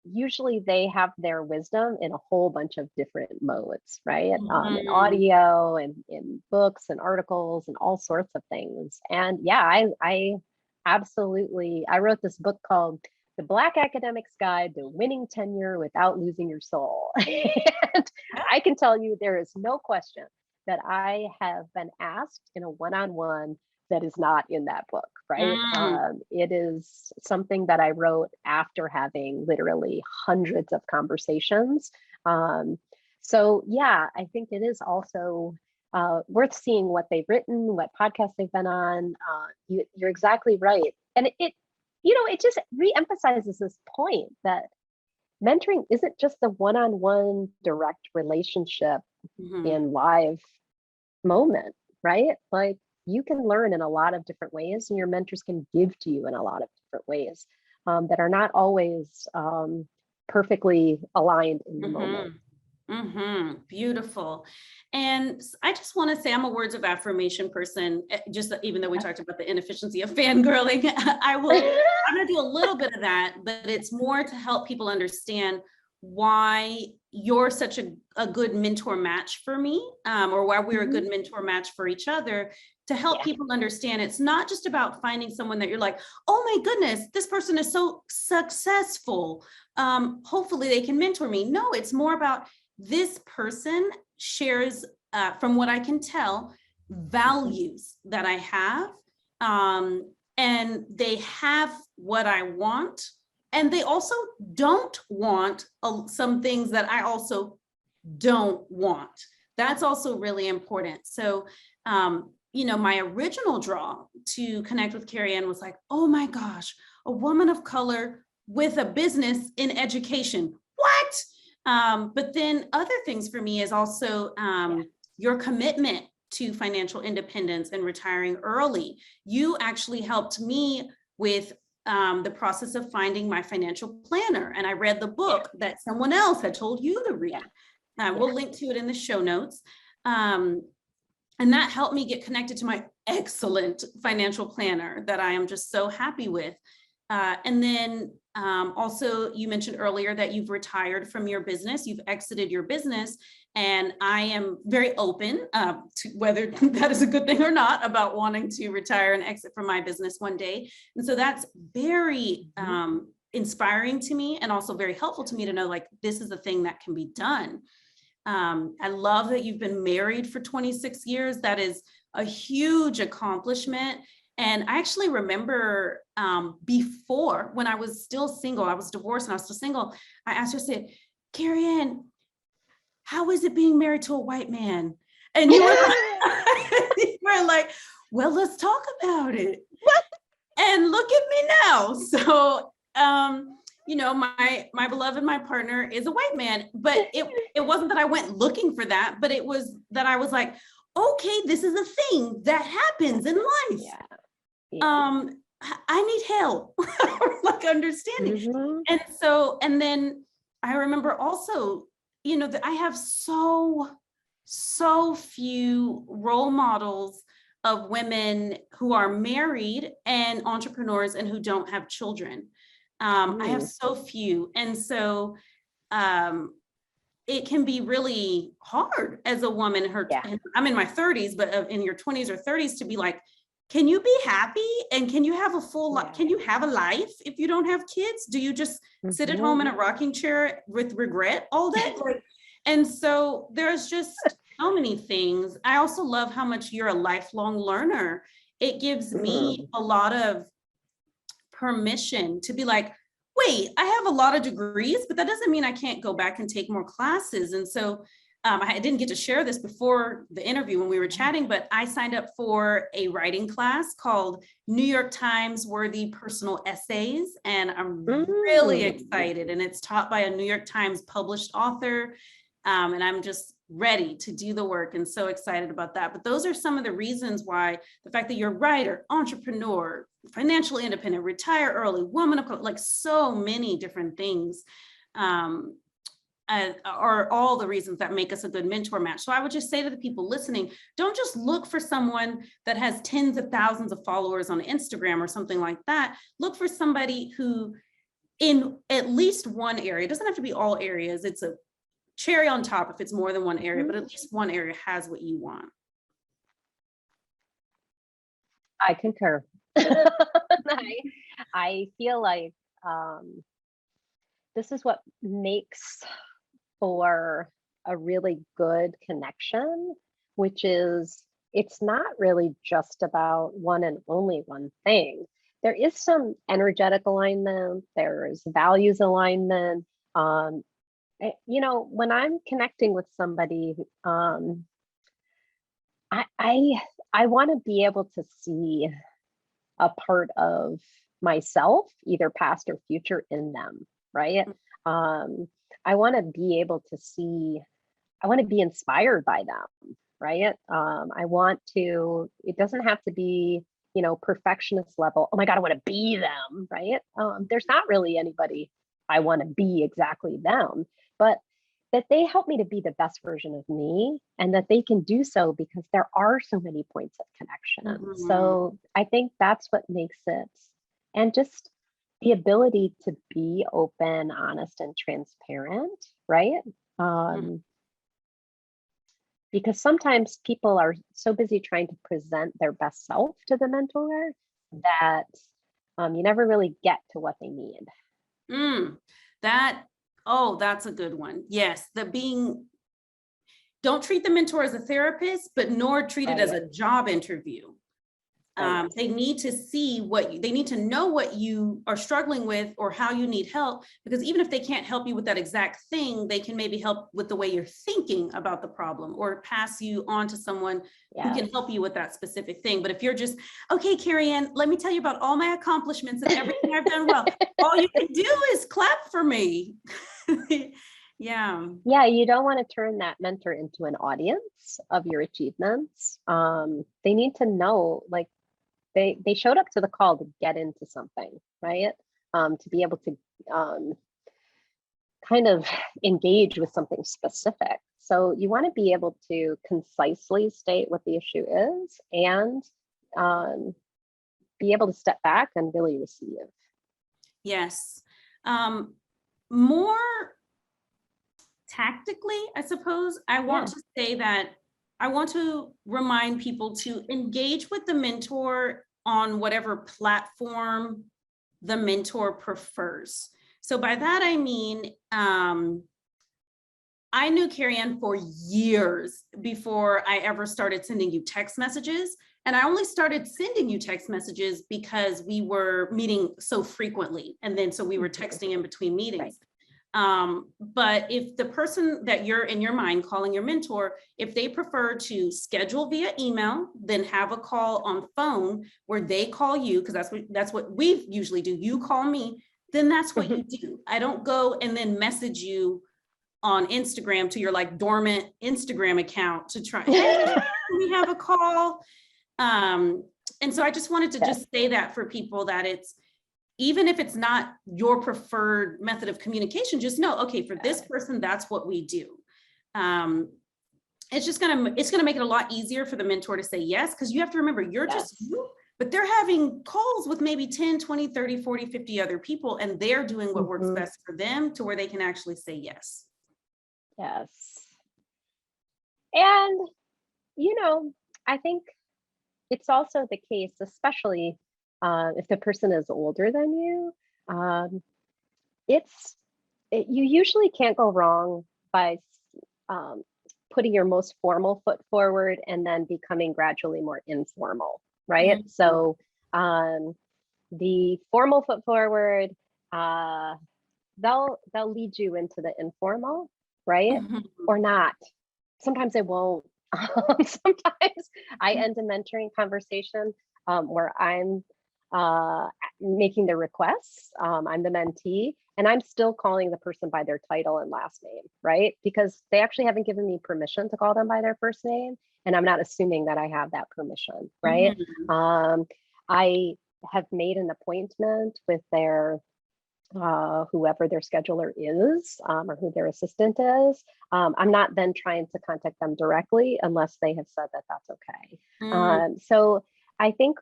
usually they have their wisdom in a whole bunch of different modes, right? In audio and in books and articles and all sorts of things. And yeah, I absolutely, I wrote this book called The Black Academic's Guide to Winning Tenure Without Losing Your Soul. And I can tell you there is no question that I have been asked in a one-on-one that is not in that book, right? It is something that I wrote after having literally hundreds of conversations. So yeah, I think it is also worth seeing what they've written, what podcasts they've been on. You're exactly right. And it just reemphasizes this point that mentoring isn't just the one-on-one direct relationship in live moment, right? Like you can learn in a lot of different ways, and your mentors can give to you in a lot of different ways that are not always perfectly aligned in the moment. Beautiful. And I just want to say I'm a words of affirmation person, just even though we talked about the inefficiency of fangirling. I'm going to do a little bit of that, but it's more to help people understand why you're such a good mentor match for me, or why we're a good mentor match for each other, to help people understand it's not just about finding someone that you're like, oh my goodness, this person is so successful. Hopefully they can mentor me. No, it's more about this person shares, from what I can tell, values that I have, and they have what I want, and they also don't want some things that I also don't want. That's also really important. So, my original draw to connect with Kerry Ann was like, oh my gosh, a woman of color with a business in education. What? But then other things for me is also your commitment to financial independence and retiring early. You actually helped me with the process of finding my financial planner. And I read the book that someone else had told you to read. We'll link to it in the show notes. And that helped me get connected to my excellent financial planner that I am just so happy with. And then also, you mentioned earlier that you've retired from your business, you've exited your business, and I am very open to whether that is a good thing or not about wanting to retire and exit from my business one day. And so that's very inspiring to me, and also very helpful to me to know, like, this is a thing that can be done. I love that you've been married for 26 years. That is a huge accomplishment. And I actually remember before, when I was still single, I was divorced and I was still single, I asked her, I said, Kerry Ann, how is it being married to a white man? And you were like, well, let's talk about it. And look at me now. So, my beloved, my partner is a white man, but it wasn't that I went looking for that, but it was that I was like, okay, this is a thing that happens in life. I need help, like understanding. And then I remember also, that I have so few role models of women who are married and entrepreneurs and who don't have children. I have so few. And so it can be really hard as a woman. I'm in my 30s, but in your 20s or 30s, to be like, can you be happy? And can you have a full life? Can you have a life if you don't have kids? Do you just sit at home in a rocking chair with regret all day? And so there's just so many things. I also love how much you're a lifelong learner. it gives me a lot of permission to be like, wait, I have a lot of degrees, but that doesn't mean I can't go back and take more classes. And so I didn't get to share this before the interview when we were chatting, but I signed up for a writing class called New York Times Worthy Personal Essays. And I'm really excited. And it's taught by a New York Times published author. And I'm just ready to do the work and so excited about that. But those are some of the reasons why the fact that you're a writer, entrepreneur, financially independent, retire early, woman of color, like so many different things are all the reasons that make us a good mentor match. So I would just say to the people listening, don't just look for someone that has tens of thousands of followers on Instagram or something like that. Look for somebody who in at least one area, it doesn't have to be all areas, it's a cherry on top if it's more than one area, but at least one area has what you want. I concur. I feel like this is what makes for a really good connection, which is it's not really just about one and only one thing. There is some energetic alignment, there's values alignment. You know, when I'm connecting with somebody, I want to be able to see a part of myself, either past or future, in them, right? I want to be able to see, I want to be inspired by them, right? I want to, it doesn't have to be, you know, perfectionist level. Oh my God, I want to be them, right? There's not really anybody I want to be exactly them, but that they help me to be the best version of me, and that they can do so because there are so many points of connection. So I think that's what makes it, and just the ability to be open, honest, and transparent, right? Because sometimes people are so busy trying to present their best self to the mentor that you never really get to what they need. That's a good one. Yes, don't treat the mentor as a therapist, but nor treat it as a job interview. They need to see they need to know what you are struggling with or how you need help, because even if they can't help you with that exact thing, they can maybe help with the way you're thinking about the problem, or pass you on to someone who can help you with that specific thing. But if you're just, okay, Kerry Ann, let me tell you about all my accomplishments and everything I've done well, all you can do is clap for me. Yeah, you don't want to turn that mentor into an audience of your achievements. They need to know, like, they showed up to the call to get into something, right? To be able to kind of engage with something specific. So you want to be able to concisely state what the issue is, and be able to step back and really receive. Yes. More tactically, I suppose, I want to say that I want to remind people to engage with the mentor on whatever platform the mentor prefers. So by that, I mean, I knew Kerry Ann for years before I ever started sending you text messages. And I only started sending you text messages because we were meeting so frequently. And then so we were texting in between meetings. But if the person that you're in your mind calling your mentor, if they prefer to schedule via email, then have a call on phone where they call you, because that's what we usually do. You call me, then that's what you do. I don't go and then message you on Instagram to your like dormant Instagram account to try, hey, we have a call. And so I just wanted to just say that for people, that it's, even if it's not your preferred method of communication, just know, okay, for this person, that's what we do. It's gonna make it a lot easier for the mentor to say yes, because you have to remember, you're just you, but they're having calls with maybe 10, 20, 30, 40, 50 other people, and they're doing what works best for them to where they can actually say yes. Yes. And, you know, I think it's also the case, especially if the person is older than you, you usually can't go wrong by putting your most formal foot forward and then becoming gradually more informal, right? So the formal foot forward, they'll lead you into the informal, right? Or not. Sometimes they won't. Sometimes I end a mentoring conversation where I'm making the requests. I'm the mentee, and I'm still calling the person by their title and last name, right? Because they actually haven't given me permission to call them by their first name, and I'm not assuming that I have that permission, right? I have made an appointment with their whoever their scheduler is, or who their assistant is. I'm not then trying to contact them directly unless they have said that that's okay. So I think,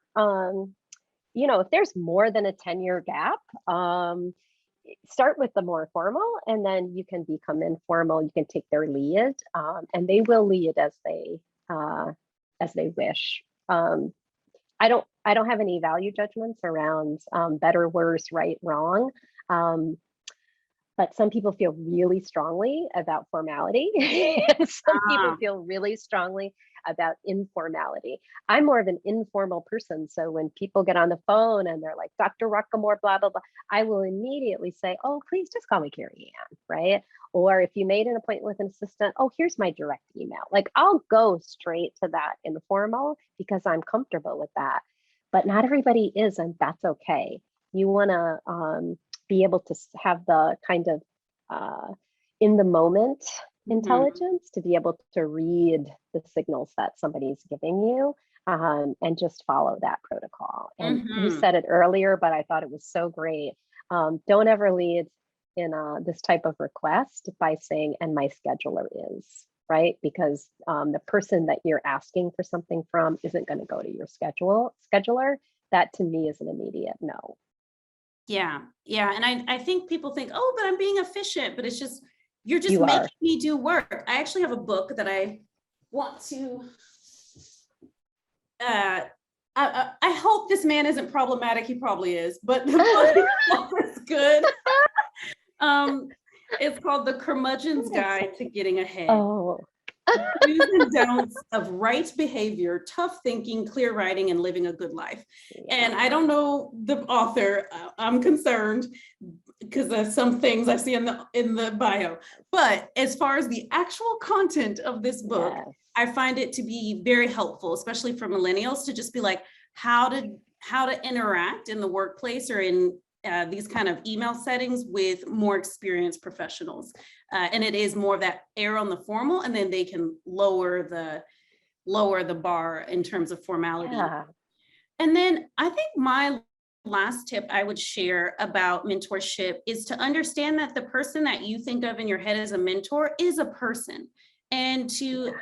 if there's more than a 10-year gap, start with the more formal, and then you can become informal. You can take their lead, and they will lead as they wish. I don't have any value judgments around better, worse, right, wrong. But some people feel really strongly about formality, and some people feel really strongly about informality. I'm more of an informal person. So when people get on the phone and they're like, Dr. Rockquemore, blah, blah, blah, I will immediately say, oh, please just call me Kerry Ann, right? Or if you made an appointment with an assistant, oh, here's my direct email. Like, I'll go straight to that informal because I'm comfortable with that. But not everybody is, and that's okay. You want to be able to have the kind of in the moment intelligence to be able to read the signals that somebody's giving you, and just follow that protocol. And you said it earlier, but I thought it was so great. Don't ever lead in this type of request by saying, and my scheduler is, right? Because the person that you're asking for something from isn't going to go to your scheduler. That to me is an immediate no. Yeah. And I think people think, oh, but I'm being efficient, but it's just, you're just You making are. me do work. I actually have a book that I want to, I hope this man isn't problematic. He probably is, but the book itself is good. It's called The Curmudgeon's Guide to Getting Ahead. Oh. Do's and don'ts of right behavior, tough thinking, clear writing, and living a good life. And I don't know the author. I'm concerned because of some things I see in the bio. But as far as the actual content of this book, I find it to be very helpful, especially for millennials, to just be like, how to interact in the workplace or in these kind of email settings with more experienced professionals. And it is more of that err on the formal, and then they can lower the bar in terms of formality. And then I think my last tip I would share about mentorship is to understand that the person that you think of in your head as a mentor is a person, and to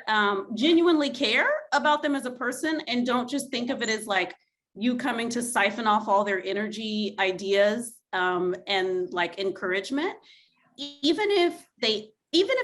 genuinely care about them as a person, and don't just think of it as like you coming to siphon off all their energy, ideas, and like encouragement. Even if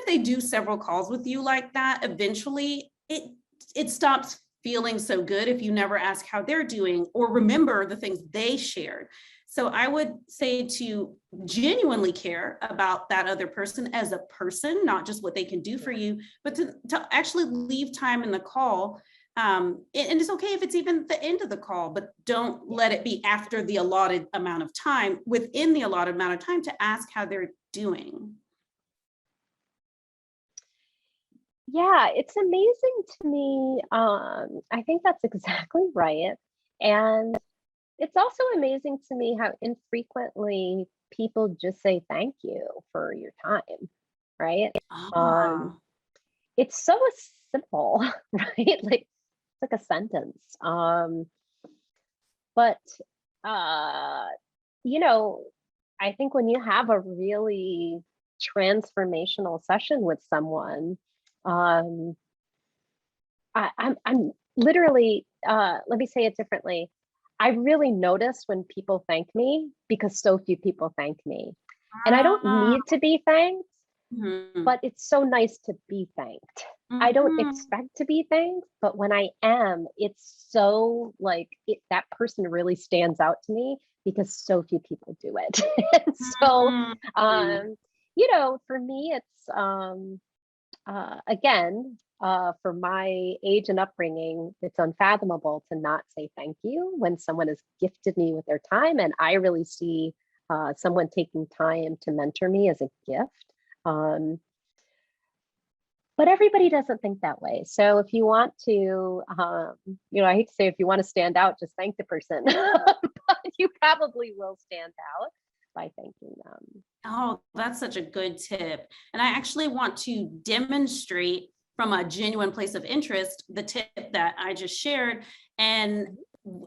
they do several calls with you like that, eventually it stops feeling so good if you never ask how they're doing or remember the things they shared. So I would say to genuinely care about that other person as a person, not just what they can do for you, but to actually leave time in the call. And it's okay if it's even the end of the call, but don't let it be after the allotted amount of time, within the allotted amount of time, to ask how they're doing. Yeah, it's amazing to me. I think that's exactly right. And it's also amazing to me how infrequently people just say thank you for your time, right? It's so simple, right? Like, it's like a sentence. But I think when you have a really transformational session with someone, I'm literally, let me say it differently. I really notice when people thank me because so few people thank me. And I don't need to be thanked, but it's so nice to be thanked. I don't expect to be thanked, but when I am, it's so like that person really stands out to me because so few people do it. And so, for me, it's, again, for my age and upbringing, it's unfathomable to not say thank you when someone has gifted me with their time. And I really see someone taking time to mentor me as a gift. Um, but everybody doesn't think that way. So if you want to, I hate to say if you want to stand out, just thank the person, but you probably will stand out by thanking them. Oh, that's such a good tip. And I actually want to demonstrate from a genuine place of interest the tip that I just shared. And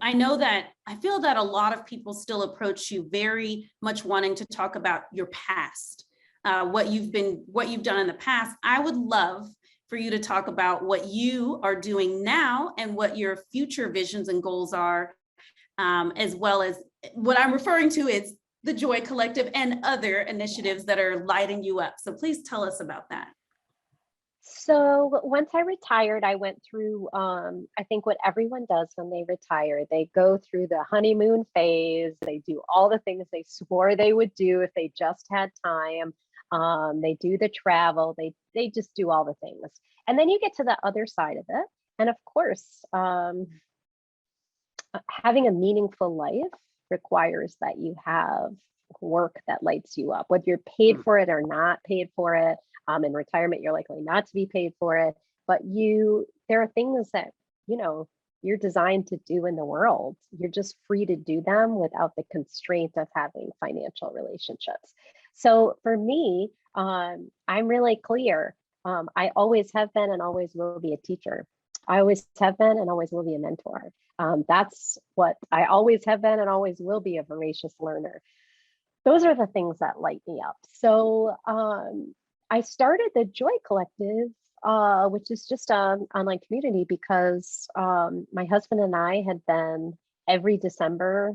I know that I feel that a lot of people still approach you very much wanting to talk about your past, what you've done in the past. I would love for you to talk about what you are doing now and what your future visions and goals are, as well as what I'm referring to is the Joy Collective and other initiatives that are lighting you up. So please tell us about that. So once I retired, I went through, I think what everyone does when they retire, they go through the honeymoon phase. They do all the things they swore they would do if they just had time. They do the travel, they just do all the things. And then you get to the other side of it. And of course, having a meaningful life requires that you have work that lights you up, whether you're paid for it or not paid for it. In retirement, you're likely not to be paid for it, but there are things that, you're designed to do in the world. You're just free to do them without the constraint of having financial relationships. So for me, I'm really clear. I always have been and always will be a teacher. I always have been and always will be a mentor. That's what I always have been and always will be, a voracious learner. Those are the things that light me up. So I started the Joy Collective, which is just an online community, because my husband and I had been every December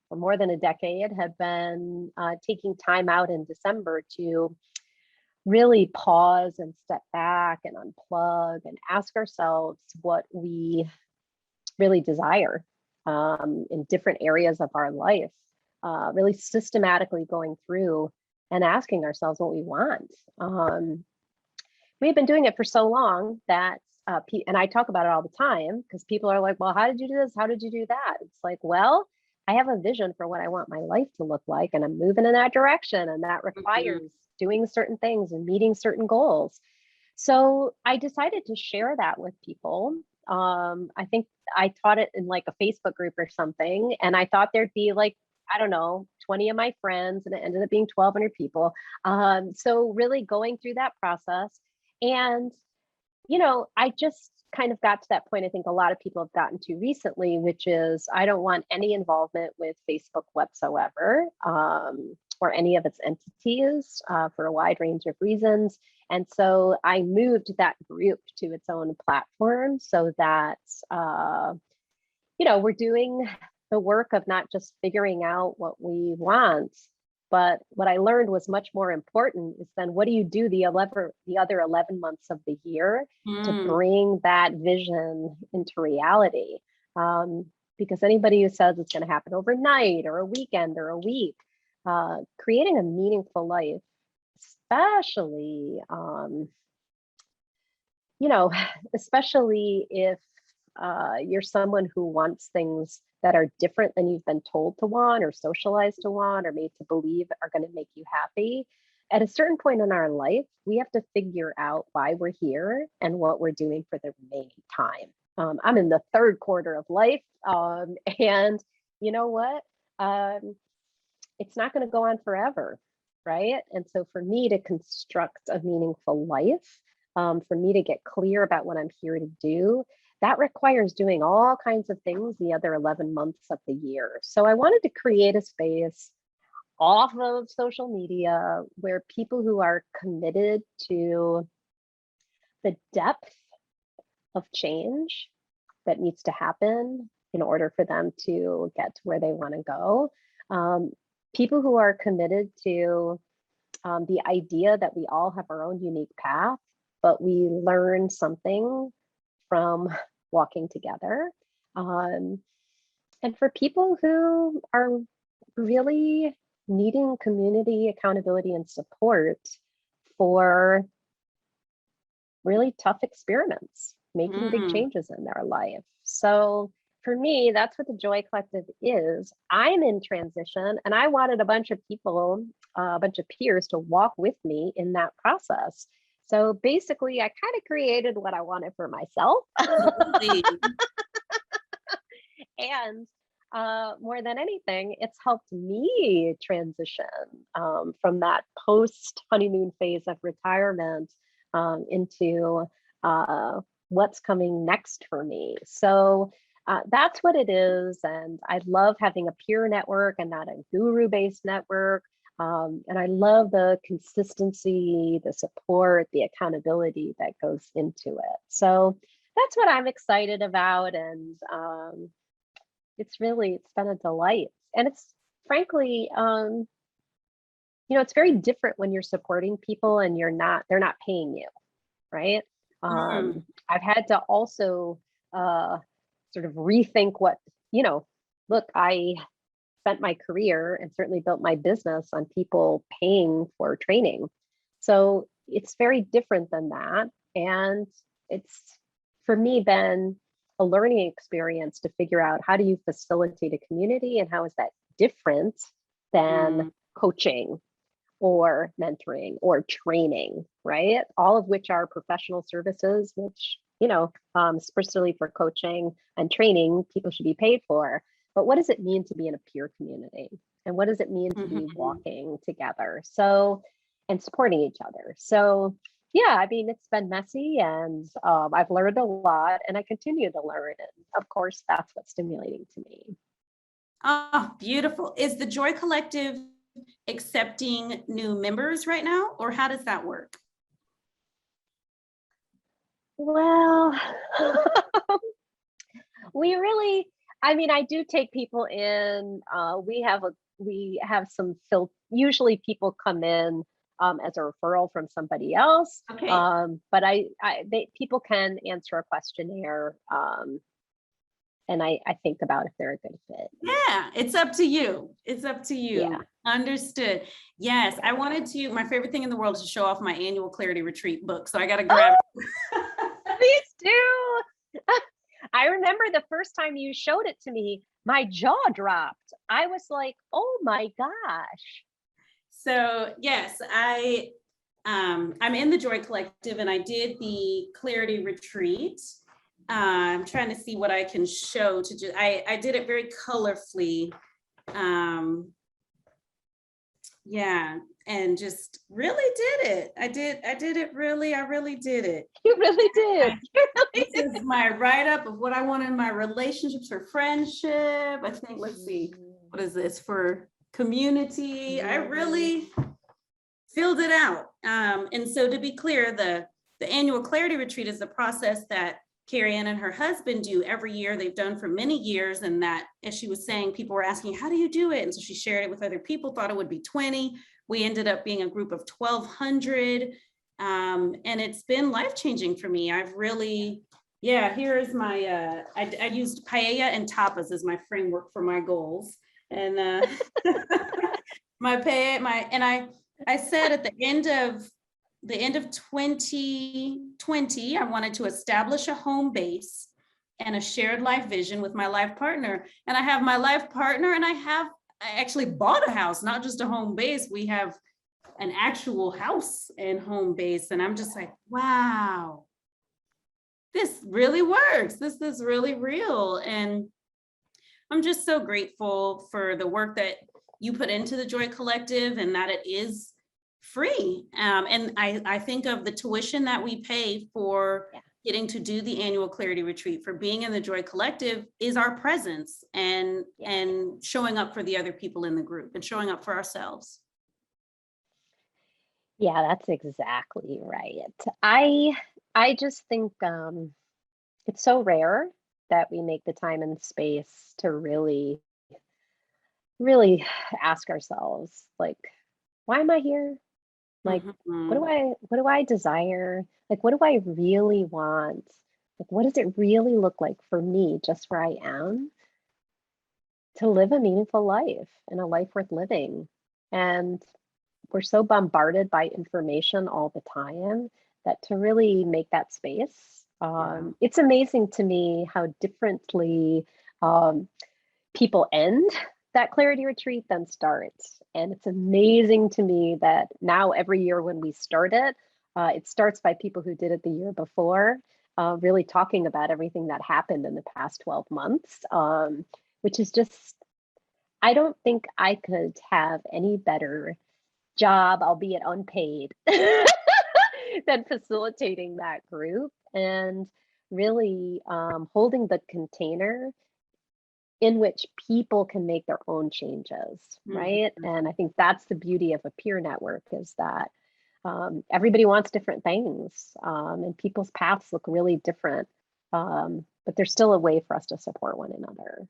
for more than a decade, had been taking time out in December to really pause and step back and unplug and ask ourselves what we really desire in different areas of our life, really systematically going through and asking ourselves what we want. We've been doing it for so long that, and I talk about it all the time because people are like, well, how did you do this? How did you do that? It's like, well, I have a vision for what I want my life to look like, and I'm moving in that direction, and that requires doing certain things and meeting certain goals. So I decided to share that with people. I think I taught it in like a Facebook group or something, and I thought there'd be like, I don't know, 20 of my friends, and it ended up being 1,200 people. So really going through that process. And, I just kind of got to that point I think a lot of people have gotten to recently, which is I don't want any involvement with Facebook whatsoever, or any of its entities, for a wide range of reasons. And so I moved that group to its own platform so that, we're doing the work of not just figuring out what we want, but what I learned was much more important is then what do you do the other 11 months of the year to bring that vision into reality? Because anybody who says it's going to happen overnight or a weekend or a week, creating a meaningful life, especially, especially if you're someone who wants things that are different than you've been told to want or socialized to want or made to believe are going to make you happy. At a certain point in our life, we have to figure out why we're here and what we're doing for the remaining time. I'm in the third quarter of life, and you know what? It's not going to go on forever, right? And so for me to construct a meaningful life, for me to get clear about what I'm here to do, that requires doing all kinds of things the other 11 months of the year. So I wanted to create a space off of social media where people who are committed to the depth of change that needs to happen in order for them to get to where they want to go, people who are committed to the idea that we all have our own unique path, but we learn something from walking together. And for people who are really needing community accountability and support for really tough experiments, making big changes in their life. So for me, that's what the Joy Collective is. I'm in transition, and I wanted a bunch of people, a bunch of peers to walk with me in that process. So basically, I kind of created what I wanted for myself. And more than anything, it's helped me transition from that post honeymoon phase of retirement into what's coming next for me. So that's what it is. And I love having a peer network and not a guru-based network. And I love the consistency, the support, the accountability that goes into it. So that's what I'm excited about. And it's been a delight. And it's frankly, it's very different when you're supporting people and they're not paying you, right? I've had to also sort of rethink look, I spent my career and certainly built my business on people paying for training. So it's very different than that. And it's, for me, been a learning experience to figure out, how do you facilitate a community, and how is that different than coaching or mentoring or training, right? All of which are professional services, which, especially for coaching and training, people should be paid for. But what does it mean to be in a peer community? And what does it mean to be walking together? So, and supporting each other. So yeah, I mean, it's been messy, and I've learned a lot, and I continue to learn. And of course, that's what's stimulating to me. Oh, beautiful. Is the Joy Collective accepting new members right now, or how does that work? Well, I do take people in. We have some usually people come in as a referral from somebody else. Okay. But people can answer a questionnaire, and I think about if they're a good fit. Yeah, it's up to you. It's up to you. Yeah. Understood. Yes, my favorite thing in the world is to show off my annual Clarity Retreat book. So I got to grab it. Please do. I remember the first time you showed it to me, my jaw dropped. I was like, oh my gosh. So yes, I'm in the Joy Collective, and I did the Clarity Retreat. I'm trying to see what I can show I did it very colorfully. Yeah, and just really did it. I really did it. You really did. This is my write-up of what I want in my relationships for friendship. I think, let's see, what is this for community? I really filled it out. And so to be clear, the annual Clarity Retreat is the process that Kerry Ann and her husband do every year. They've done for many years, and that, as she was saying, people were asking, how do you do it? And so she shared it with other people, thought it would be 20. We ended up being a group of 1,200. And it's been life-changing for me. I've really, here is my, I used paella and tapas as my framework for my goals. And I said at the end of 2020, I wanted to establish a home base and a shared life vision with my life partner. And I have my life partner, and I actually bought a house, not just a home base. We have an actual house and home base. And I'm just like, wow, this really works. This is really real. And I'm just so grateful for the work that you put into the Joy Collective, and that it is free. And I think of the tuition that we pay for getting to do the annual Clarity Retreat, for being in the Joy Collective, is our presence and showing up for the other people in the group and showing up for ourselves. Yeah, that's exactly right. I just think it's so rare that we make the time and space to really ask ourselves, like, why am I here? Like, what do I desire? Like, what do I really want? Like, what does it really look like for me, just where I am, to live a meaningful life and a life worth living? And we're so bombarded by information all the time that to really make that space. It's amazing to me how differently people end that clarity retreat than start. And it's amazing to me that now every year when we start it, it starts by people who did it the year before, really talking about everything that happened in the past 12 months, which is just, I don't think I could have any better job, albeit unpaid, than facilitating that group and really holding the container in which people can make their own changes, right? And I think that's the beauty of a peer network, is that everybody wants different things, and people's paths look really different, but there's still a way for us to support one another.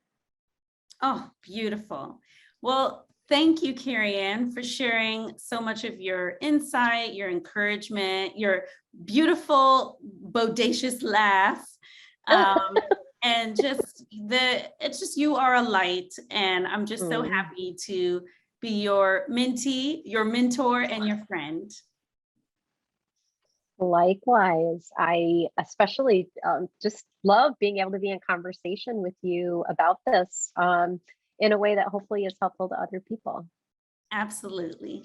Oh, beautiful. Well, thank you, Kerry Ann, for sharing so much of your insight, your encouragement, your beautiful, bodacious laugh. And it's just, you are a light, and I'm just so happy to be your mentee, your mentor, and your friend. Likewise, I especially just love being able to be in conversation with you about this in a way that hopefully is helpful to other people. Absolutely.